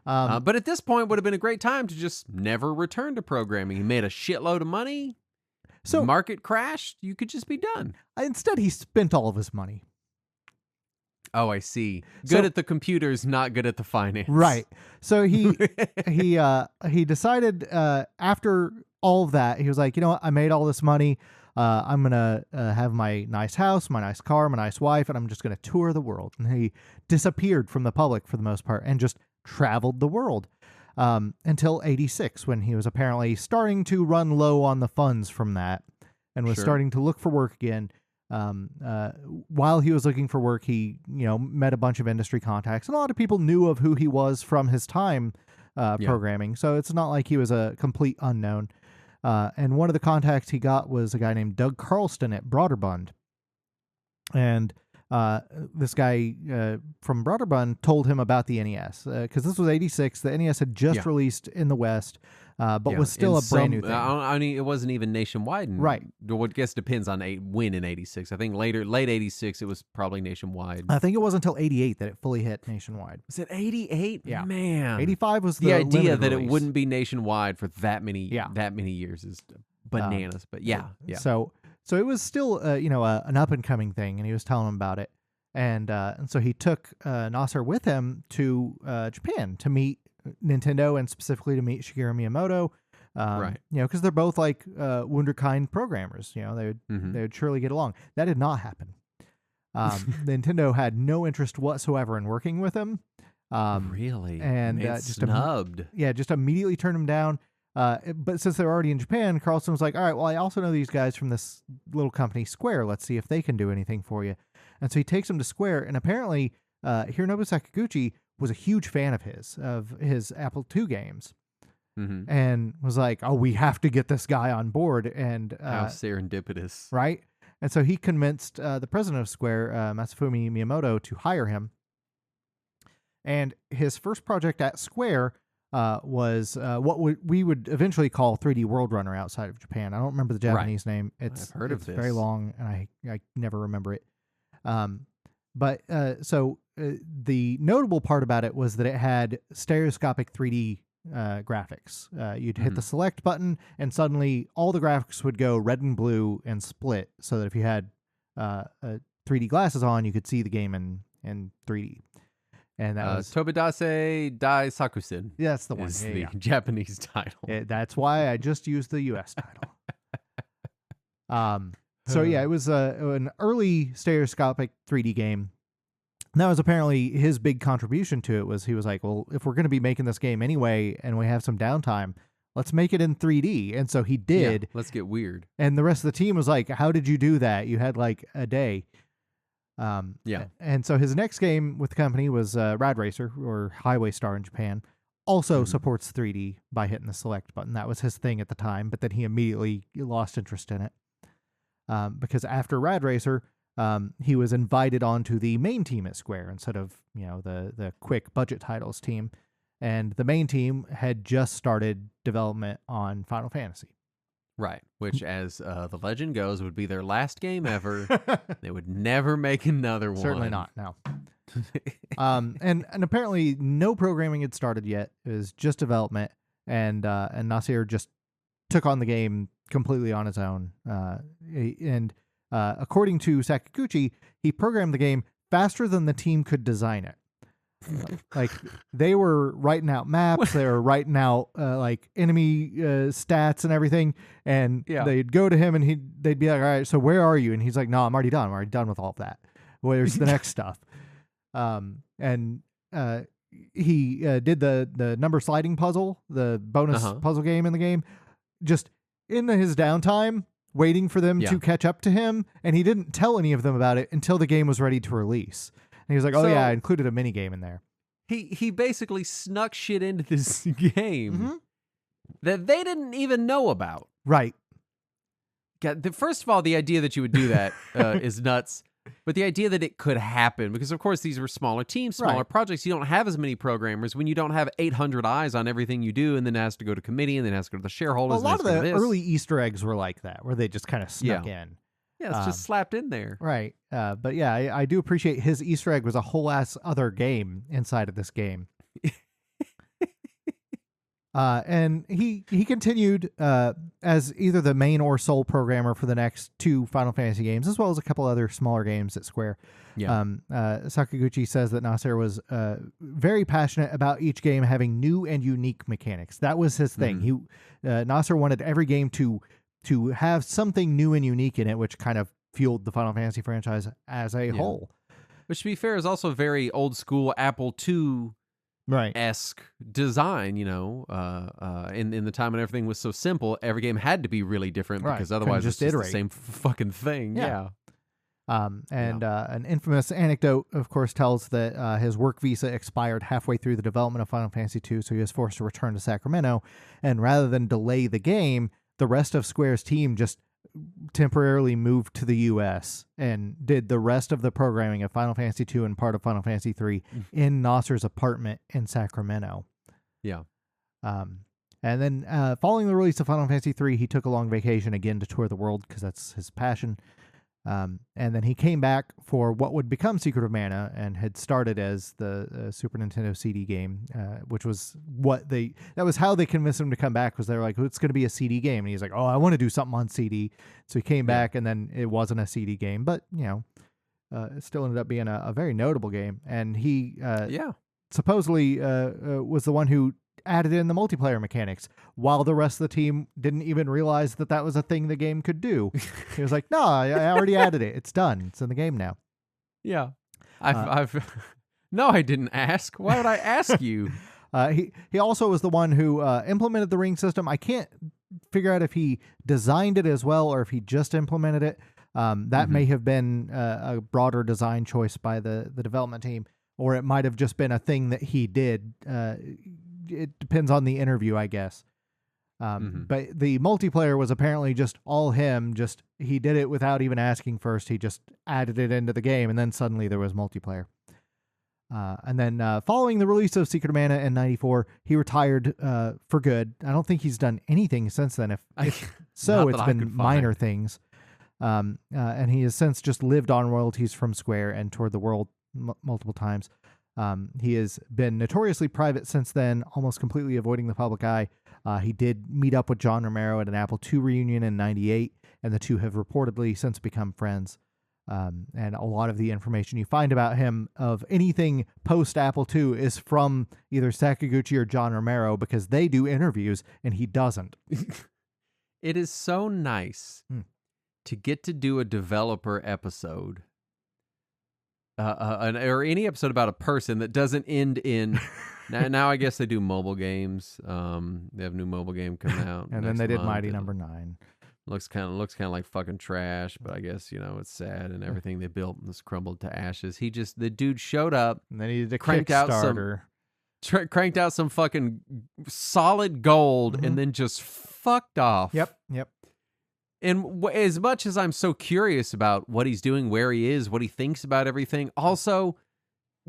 But at this point, would have been a great time to just never return to programming. He made a shitload of money. So market crashed. You could just be done. instead, he spent all of his money. Oh, I see. Good So- at the computers, not good at the finance. Right. So he decided after all of that, he was like, you know what? I made all this money. I'm going to have my nice house, my nice car, my nice wife, and I'm just going to tour the world. And he disappeared from the public for the most part and just traveled the world until 86, when he was apparently starting to run low on the funds from that and was Sure. starting to look for work again. While he was looking for work, he, met a bunch of industry contacts, and a lot of people knew of who he was from his time programming. So it's not like he was a complete unknown. And one of the contacts he got was a guy named Doug Carlston at Broderbund. And this guy from Broderbund told him about the NES, because this was 86. The NES had just released in the West, but was still a brand new thing. I mean, it wasn't even nationwide. Right. Well, I guess depends on when in 86. I think late 86, it was probably nationwide. I think it wasn't until 88 that it fully hit nationwide. Was it 88? Yeah. Man. 85 was the idea limited that release. it wouldn't be nationwide for that many years is bananas. But yeah. So it was still an up and coming thing, and he was telling him about it. And so he took Nasir with him to Japan to meet Nintendo, and specifically to meet Shigeru Miyamoto. Right. Because they're both like wunderkind programmers. They would surely get along. That did not happen. Nintendo had no interest whatsoever in working with him. Really? And just snubbed. Just immediately turned him down. But since they're already in Japan, Carlson was like, all right, well, I also know these guys from this little company, Square. Let's see if they can do anything for you. And so he takes him to Square, and apparently Hironobu Sakaguchi was a huge fan of his Apple II games, and was like, oh, we have to get this guy on board. And how serendipitous. Right? And so he convinced the president of Square, Masafumi Miyamoto, to hire him. And his first project at Square was what we would eventually call 3D World Runner outside of Japan. I don't remember the Japanese name. I've heard of this. Very long, and I never remember it. So the notable part about it was that it had stereoscopic 3D graphics. You'd hit the select button, and suddenly all the graphics would go red and blue and split, so that if you had 3D glasses on, you could see the game in 3D. And that was Tobidase Dai Sakusen. Yeah, that's the one. Is the Japanese title. That's why I just used the U.S. title. So yeah, it was an early stereoscopic 3D game. And that was apparently his big contribution to it. Was he was like, well, if we're going to be making this game anyway, and we have some downtime, let's make it in 3D. And so he did. Yeah, let's get weird. And the rest of the team was like, how did you do that? You had like a day. And so his next game with the company was Rad Racer, or Highway Star in Japan. Also supports 3D by hitting the select button. That was his thing at the time, but then he immediately lost interest in it. Because after Rad Racer, he was invited onto the main team at Square instead of the quick budget titles team, and the main team had just started development on Final Fantasy. Right, which, as the legend goes, would be their last game ever. They would never make another one. Certainly not. No. And apparently no programming had started yet. It was just development, and Nasir just took on the game completely on his own. According to Sakaguchi, he programmed the game faster than the team could design it. Like, they were writing out maps, they were writing out like enemy stats and everything, and they'd go to him and they'd be like, all right, so where are you? And he's like, no, I'm already done with all of that. Where's the next stuff? He did the number sliding puzzle, the bonus puzzle game in the game, just in his downtime, waiting for them to catch up to him, and he didn't tell any of them about it until the game was ready to release. And he was like, oh, I included a mini game in there. He basically snuck shit into this game that they didn't even know about. Right. First of all, the idea that you would do that is nuts. But the idea that it could happen, because of course these were smaller teams, smaller projects, you don't have as many programmers when you don't have 800 eyes on everything you do, and then it has to go to committee, and then it has to go to the shareholders. Well, a lot of the early Easter eggs were like that, where they just kind of snuck in. Yeah, it's just slapped in there. Right. But yeah, I do appreciate his Easter egg was a whole ass other game inside of this game. And he continued as either the main or sole programmer for the next 2 Final Fantasy games, as well as a couple other smaller games at Square. Yeah. Sakaguchi says that Nasir was very passionate about each game having new and unique mechanics. That was his thing. Nasir wanted every game to have something new and unique in it, which kind of fueled the Final Fantasy franchise as a whole. Which, to be fair, is also very old school Apple II esque design. You know, in the time when everything was so simple, every game had to be really different because otherwise it's just the same fucking thing. Yeah. An infamous anecdote, of course, tells that his work visa expired halfway through the development of Final Fantasy II, so he was forced to return to Sacramento. And rather than delay the game, the rest of Square's team just temporarily moved to the U.S. and did the rest of the programming of Final Fantasy II and part of Final Fantasy III in Nasir's apartment in Sacramento. Yeah. And then following the release of Final Fantasy III, he took a long vacation again to tour the world because that's his passion. And then he came back for what would become Secret of Mana and had started as the Super Nintendo CD game, which was that was how they convinced him to come back, was they were like, oh, it's going to be a CD game. And he's like, oh, I want to do something on CD. So he came back, and then it wasn't a CD game, but, you know, it still ended up being a very notable game. And he supposedly was the one who added in the multiplayer mechanics while the rest of the team didn't even realize that was a thing the game could do. He was like, no, I already added it. It's done. It's in the game now. Yeah. No, I didn't ask. Why would I ask you? He also was the one who implemented the ring system. I can't figure out if he designed it as well or if he just implemented it. That may have been a broader design choice by the development team, or it might have just been a thing that he did. It depends on the interview, I guess. But the multiplayer was apparently just all him. Just he did it without even asking first. He just added it into the game, and then suddenly there was multiplayer. And then following the release of Secret of Mana in '94, he retired for good. I don't think he's done anything since then. If so, it's been minor things. And he has since just lived on royalties from Square and toured the world multiple times. He has been notoriously private since then, almost completely avoiding the public eye. He did meet up with John Romero at an Apple II reunion in '98, and the two have reportedly since become friends. And a lot of the information you find about him of anything post Apple II is from either Sakaguchi or John Romero, because they do interviews and he doesn't. It is so nice to get to do a developer episode. Or any episode about a person that doesn't end in now I guess they do mobile games. They have a new mobile game coming out and then they did Mighty Number 9. Looks kind of like fucking trash, but I guess, you know, it's sad, and everything they built has crumbled to ashes. The dude showed up and then he did a cranked Kickstarter. Cranked out some fucking solid gold and then just fucked off. Yep. And as much as I'm so curious about what he's doing, where he is, what he thinks about everything, also,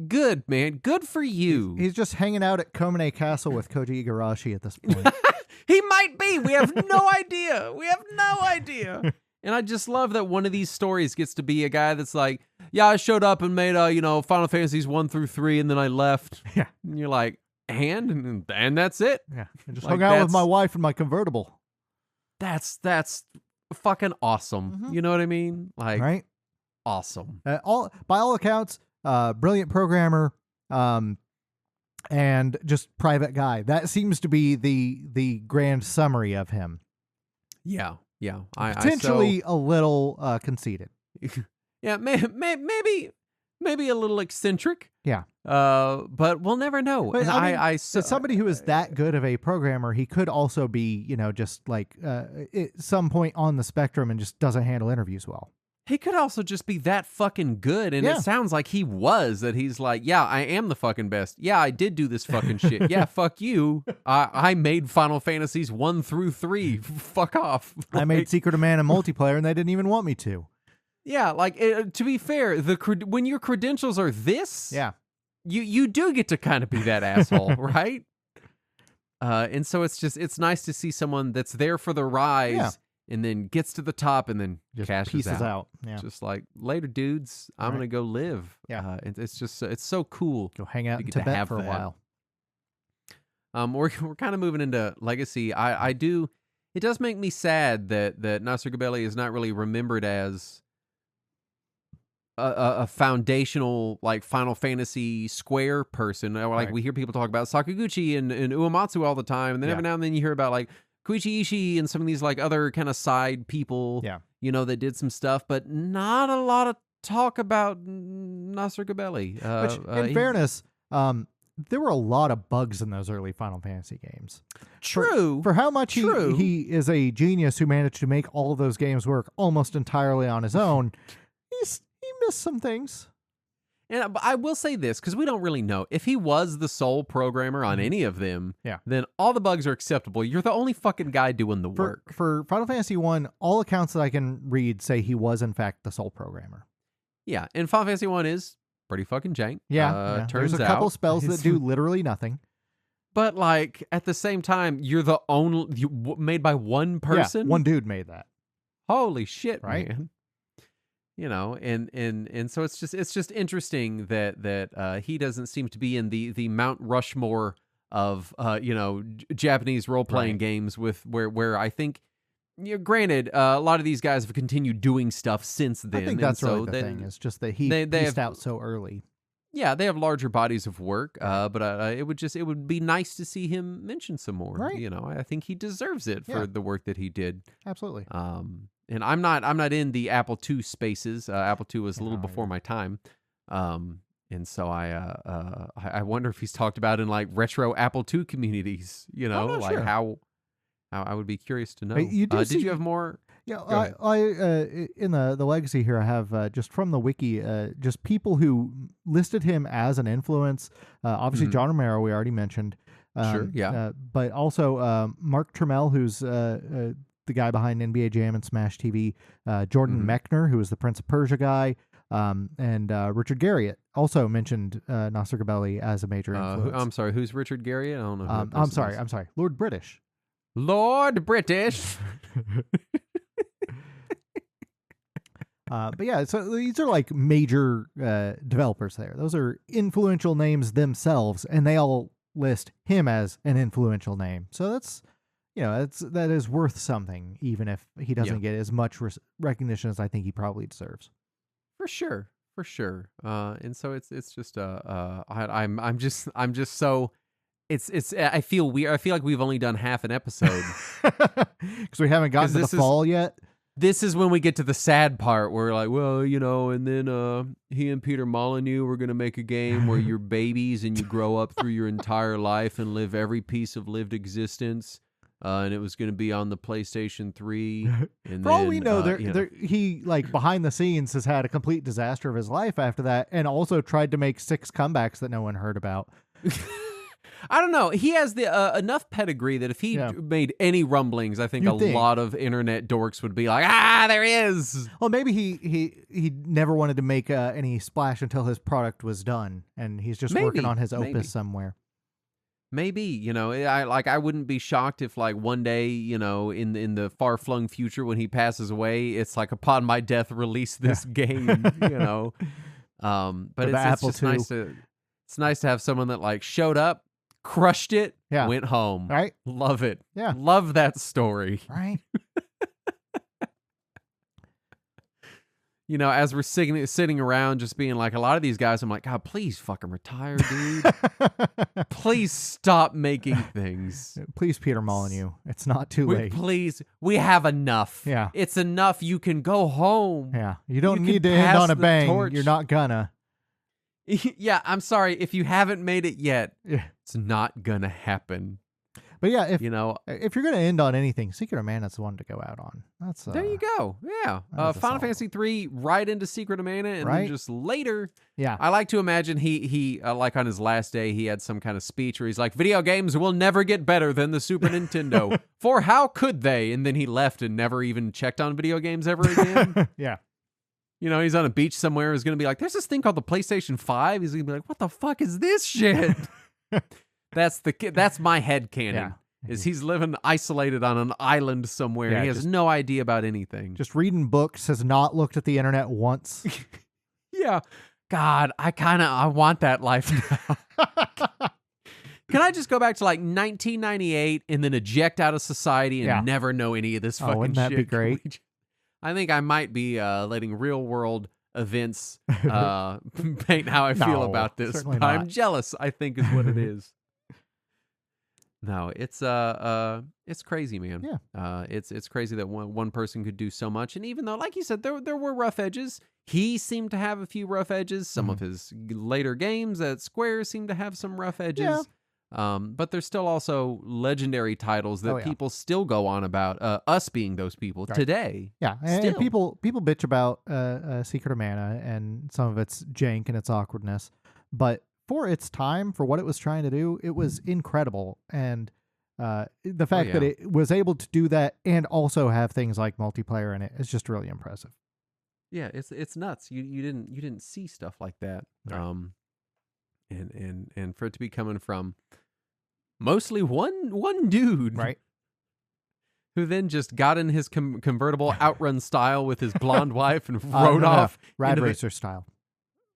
good, man. Good for you. He's just hanging out at Komine Castle with Koji Igarashi at this point. He might be. We have no idea. And I just love that one of these stories gets to be a guy that's like, yeah, I showed up and made, Final Fantasies 1 through 3, and then I left. Yeah. And you're like, and that's it. Yeah. I just hung out with my wife in my convertible. That's fucking awesome. You know what I mean? Like, right? Awesome. By all accounts, brilliant programmer, and just private guy. That seems to be the grand summary of him. Yeah. Potentially a little conceited. Yeah, maybe a little eccentric. Yeah. But we'll never know. But, somebody who is that good of a programmer, he could also be, just like at some point on the spectrum and just doesn't handle interviews well. He could also just be that fucking good, and it sounds like he was, that he's like, yeah, I am the fucking best. Yeah, I did do this fucking shit. Yeah, fuck you. I made Final Fantasies 1 through 3. Fuck off. I made Secret of Mana multiplayer, and they didn't even want me to. Yeah, like, to be fair, when your credentials are this, you do get to kind of be that asshole, right? And so it's nice to see someone that's there for the rise and then gets to the top and then just cashes pieces out. Yeah. Just like, later, dudes, I'm going to go live. Yeah. It's just, it's so cool. Go hang out in Tibet for a while. We're kind of moving into legacy. I do. It does make me sad that Nasir Gebelli is not really remembered as a foundational like Final Fantasy Square person. Like we hear people talk about Sakaguchi and Uematsu all the time, and then every now and then you hear about like Koichi Ishii and some of these like other kind of side people, that did some stuff, but not a lot of talk about Nasir Gebelli. Which, in fairness, there were a lot of bugs in those early Final Fantasy games. True. For how much he is a genius who managed to make all of those games work almost entirely on his own, he missed some things. And I will say this, because we don't really know. If he was the sole programmer on any of them, then all the bugs are acceptable. You're the only fucking guy doing the work. For Final Fantasy 1, all accounts that I can read say he was, in fact, the sole programmer. Yeah, and Final Fantasy 1 is pretty fucking jank. Turns There's a couple spells that do literally nothing. But, like, at the same time, you're the only... made by one person? Yeah, one dude made that. Holy shit, right? Man. And so it's just interesting that he doesn't seem to be in the Mount Rushmore of Japanese role playing games with where I think, granted, a lot of these guys have continued doing stuff since then. I think that's really the thing. It's just that he pieced out so early. Yeah, they have larger bodies of work, but it would be nice to see him mention some more. Right. I think he deserves it for the work that he did. Absolutely. And I'm not in the Apple II spaces. Apple II was a little before my time, and so I wonder if he's talked about in like retro Apple II communities. Sure. How I would be curious to know. Did you have more? Yeah, I in the legacy here I have just from the wiki just people who listed him as an influence. Obviously, John Romero we already mentioned. Sure, yeah. But also Mark Trammell, who's the guy behind NBA Jam and Smash TV, Jordan Mechner, who was the Prince of Persia guy, and Richard Garriott also mentioned Nasir Gebelli as a major influence. I'm sorry, who's Richard Garriott? I don't know. Who I'm sorry, Lord British. Lord British. But yeah, so these are like major developers there. Those are influential names themselves, and they all list him as an influential name. So that's, that is worth something, even if he doesn't get as much recognition as I think he probably deserves. For sure. And so it's just I'm just so I feel weird. I feel like we've only done half an episode because we haven't gotten to the fall yet. This is when we get to the sad part where we're like, well, and then he and Peter Molyneux were going to make a game where you're babies and you grow up through your entire life and live every piece of lived existence. And it was going to be on the PlayStation 3. And For all we know, he, like, behind the scenes has had a complete disaster of his life after that, and also tried to make 6 comebacks that no one heard about. I don't know. He has the enough pedigree that if he made any rumblings, I think lot of internet dorks would be like, there he is. Well, maybe he never wanted to make any splash until his product was done, and he's just working on his opus somewhere. Maybe, I wouldn't be shocked if like one day, in the far flung future when he passes away, it's like upon my death, release this game, But it's just nice it's nice to have someone that like showed up, crushed it, went home. Right. Love it. Yeah. Love that story. Right. As we're sitting around just being like, a lot of these guys, I'm like, God, please fucking retire, dude. Please stop making things. Please, Peter Molyneux. It's not too late. Please, we have enough. Yeah. It's enough. You can go home. Yeah. You don't need to end on a bang. Torch. You're not gonna. Yeah, I'm sorry. If you haven't made it yet, it's not gonna happen. But yeah, if you're gonna end on anything, Secret of Mana's the one to go out on. That's there you go. Yeah, Final Fantasy 3 right into Secret of Mana, and then just later. Yeah, I like to imagine he like on his last day he had some kind of speech where he's like, "Video games will never get better than the Super Nintendo, for how could they?" And then he left and never even checked on video games ever again. Yeah. He's on a beach somewhere. He's going to be like, there's this thing called the PlayStation 5. He's going to be like, what the fuck is this shit? That's my headcanon. Yeah. Is he's living isolated on an island somewhere. Yeah, he has no idea about anything. Just reading books, has not looked at the internet once. Yeah. God, I want that life now. Can I just go back to like 1998 and then eject out of society and Yeah. never know any of this Oh, fucking wouldn't that shit? be Can we great? I think I might be letting real world events paint how I feel No, about this. certainly But I'm not. jealous, I think is what it is. No, it's crazy, man. Yeah. It's crazy that one person could do so much. And even though, like you said, there were rough edges, he seemed to have a few rough edges. Some of his later games at Square seemed to have some rough edges. But there's still also legendary titles that people still go on about, us being those people today. Yeah, and people bitch about Secret of Mana and some of its jank and its awkwardness, but for its time, for what it was trying to do, it was incredible. And the fact that it was able to do that and also have things like multiplayer in it is just really impressive. Yeah, it's nuts. You didn't see stuff like that. Right. And for it to be coming from mostly one dude, Right. who then just got in his convertible Outrun style with his blonde wife and rode off Rad Racer style.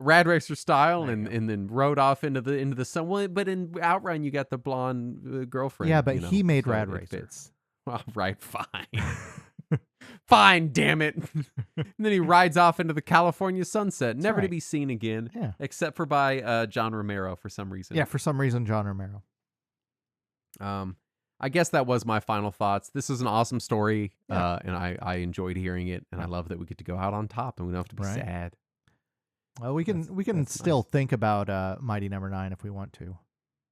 Rad Racer style, and then rode off into the sun. Well, but in Outrun, you got the blonde girlfriend. Yeah, but you know, he made so Rad it Racer. fits. Well, right, fine. Fine, damn it. And then he rides off into the California sunset, never to right. be seen again, Yeah. except for by John Romero for some reason. Yeah, for some reason, John Romero. I guess that was my final thoughts. This is an awesome story, Yeah. and I enjoyed hearing it, and I love that we get to go out on top, and we don't have to be sad. Well, we can still think about Mighty Number 9 if we want to.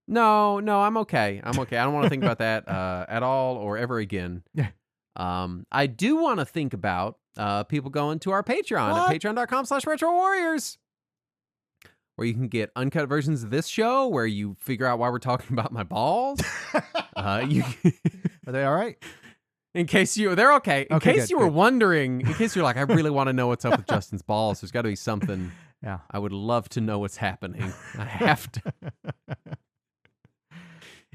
No, I'm okay. I don't want to think about that at all or ever again. Yeah. I do want to think about people going to our Patreon at patreon.com/retrowarriors, where you can get uncut versions of this show, where you figure out why we're talking about my balls. Are they all right? They're okay. In case good, you were good. wondering, in case you're like, I really want to know what's up with Justin's balls, there's got to be something. Yeah. I would love to know what's happening. I have to.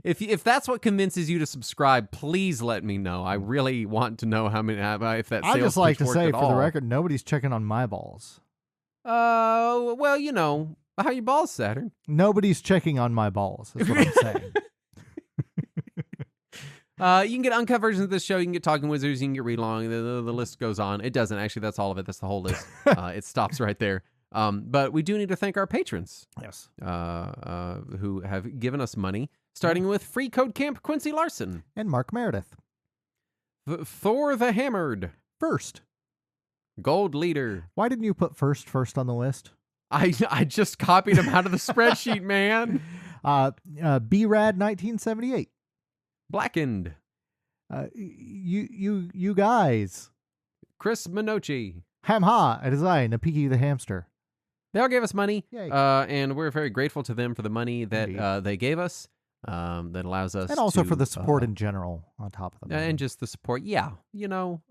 If that's what convinces you to subscribe, please let me know. I really want to know how many. If that sales I just like pitch to worked say, at for the all. record, nobody's checking on my balls. Well, you know, how your balls, Saturn? Nobody's checking on my balls. Is what I'm saying. You can get uncut versions of this show. You can get Talking Wizards. You can get Read Along. The list goes on. It doesn't actually. That's all of it. That's the whole list. It stops right there. But we do need to thank our patrons. Yes. Who have given us money. Starting with Free Code Camp Quincy Larson, And Mark Meredith. Thor the Hammered, First. Gold Leader. Why didn't you put first on the list? I just copied him out of the spreadsheet, man. B-Rad 1978. Blackened. You guys. Chris Minochi. Ham-ha, a design, a Piki the hamster. They all gave us money, Yay. and we're very grateful to them for the money that Indeed. they gave us. That allows us And also to, for the support in general on top of them. and just the support. Yeah, you know,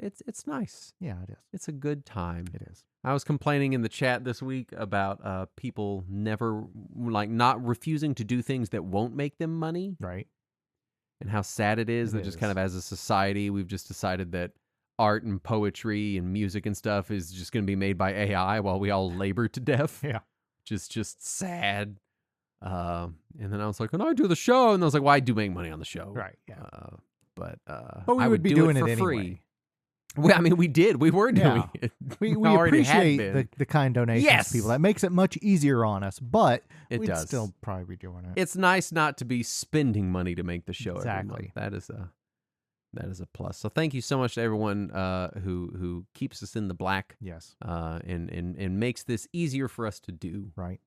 it's nice. Yeah, it is. It's a good time. It is. I was complaining in the chat this week about people not refusing to do things that won't make them money, Right. and how sad it is It that just kind is. of as a society we've just decided that art and poetry and music and stuff is just going to be made by AI while we all labor to death. Yeah. Which is just sad. And then I was like, "Can I do the show?" And I was like, "Well, I do make money on the show, Right. Yeah. But But we I would be do doing for it free." anyway. Well, I mean, we did. We were doing Yeah. it. We already had appreciate been. the kind donations Yes. to people. That makes it much easier on us, but It we'd does. still probably be doing it. It's nice not to be spending money to make the show. Exactly. Every month. That is a plus. So thank you so much to everyone who keeps us in the black, Yes. and makes this easier for us to do. Right.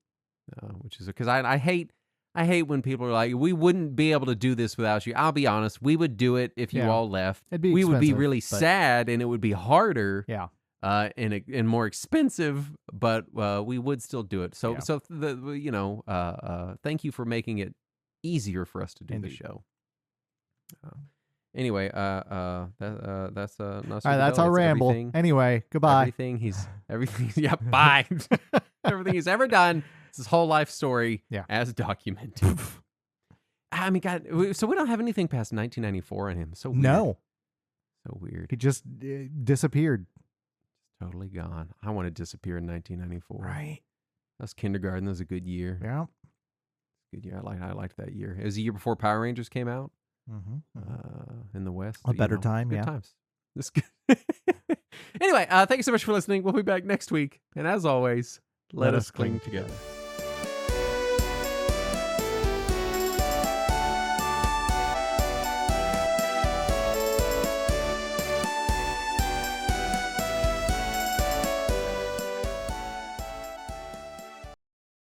Which is because I hate when people are like, we wouldn't be able to do this without you. I'll be honest, we would do it if you Yeah. all left. It'd be we would be expensive, really but- sad, and it would be harder. Yeah. And more expensive, but we would still do it. So Yeah. thank you for making it easier for us to do the Indeed. show. Anyway, that's Nasir All right, that's Gebelli. our It's ramble. everything- Anyway, goodbye. everything. Yeah, bye. Everything he's ever done. It's his whole life story, Yeah. as documented. I mean, God. So we don't have anything past 1994 in him. So weird. No, So weird. he just disappeared. Totally gone. I want to disappear in 1994. Right. That's kindergarten. That was a good year. Yeah. Good year. I liked that year. It was the year before Power Rangers came out in the West. A better time, good yeah. times. Anyway, thank you so much for listening. We'll be back next week. And as always, let us cling together.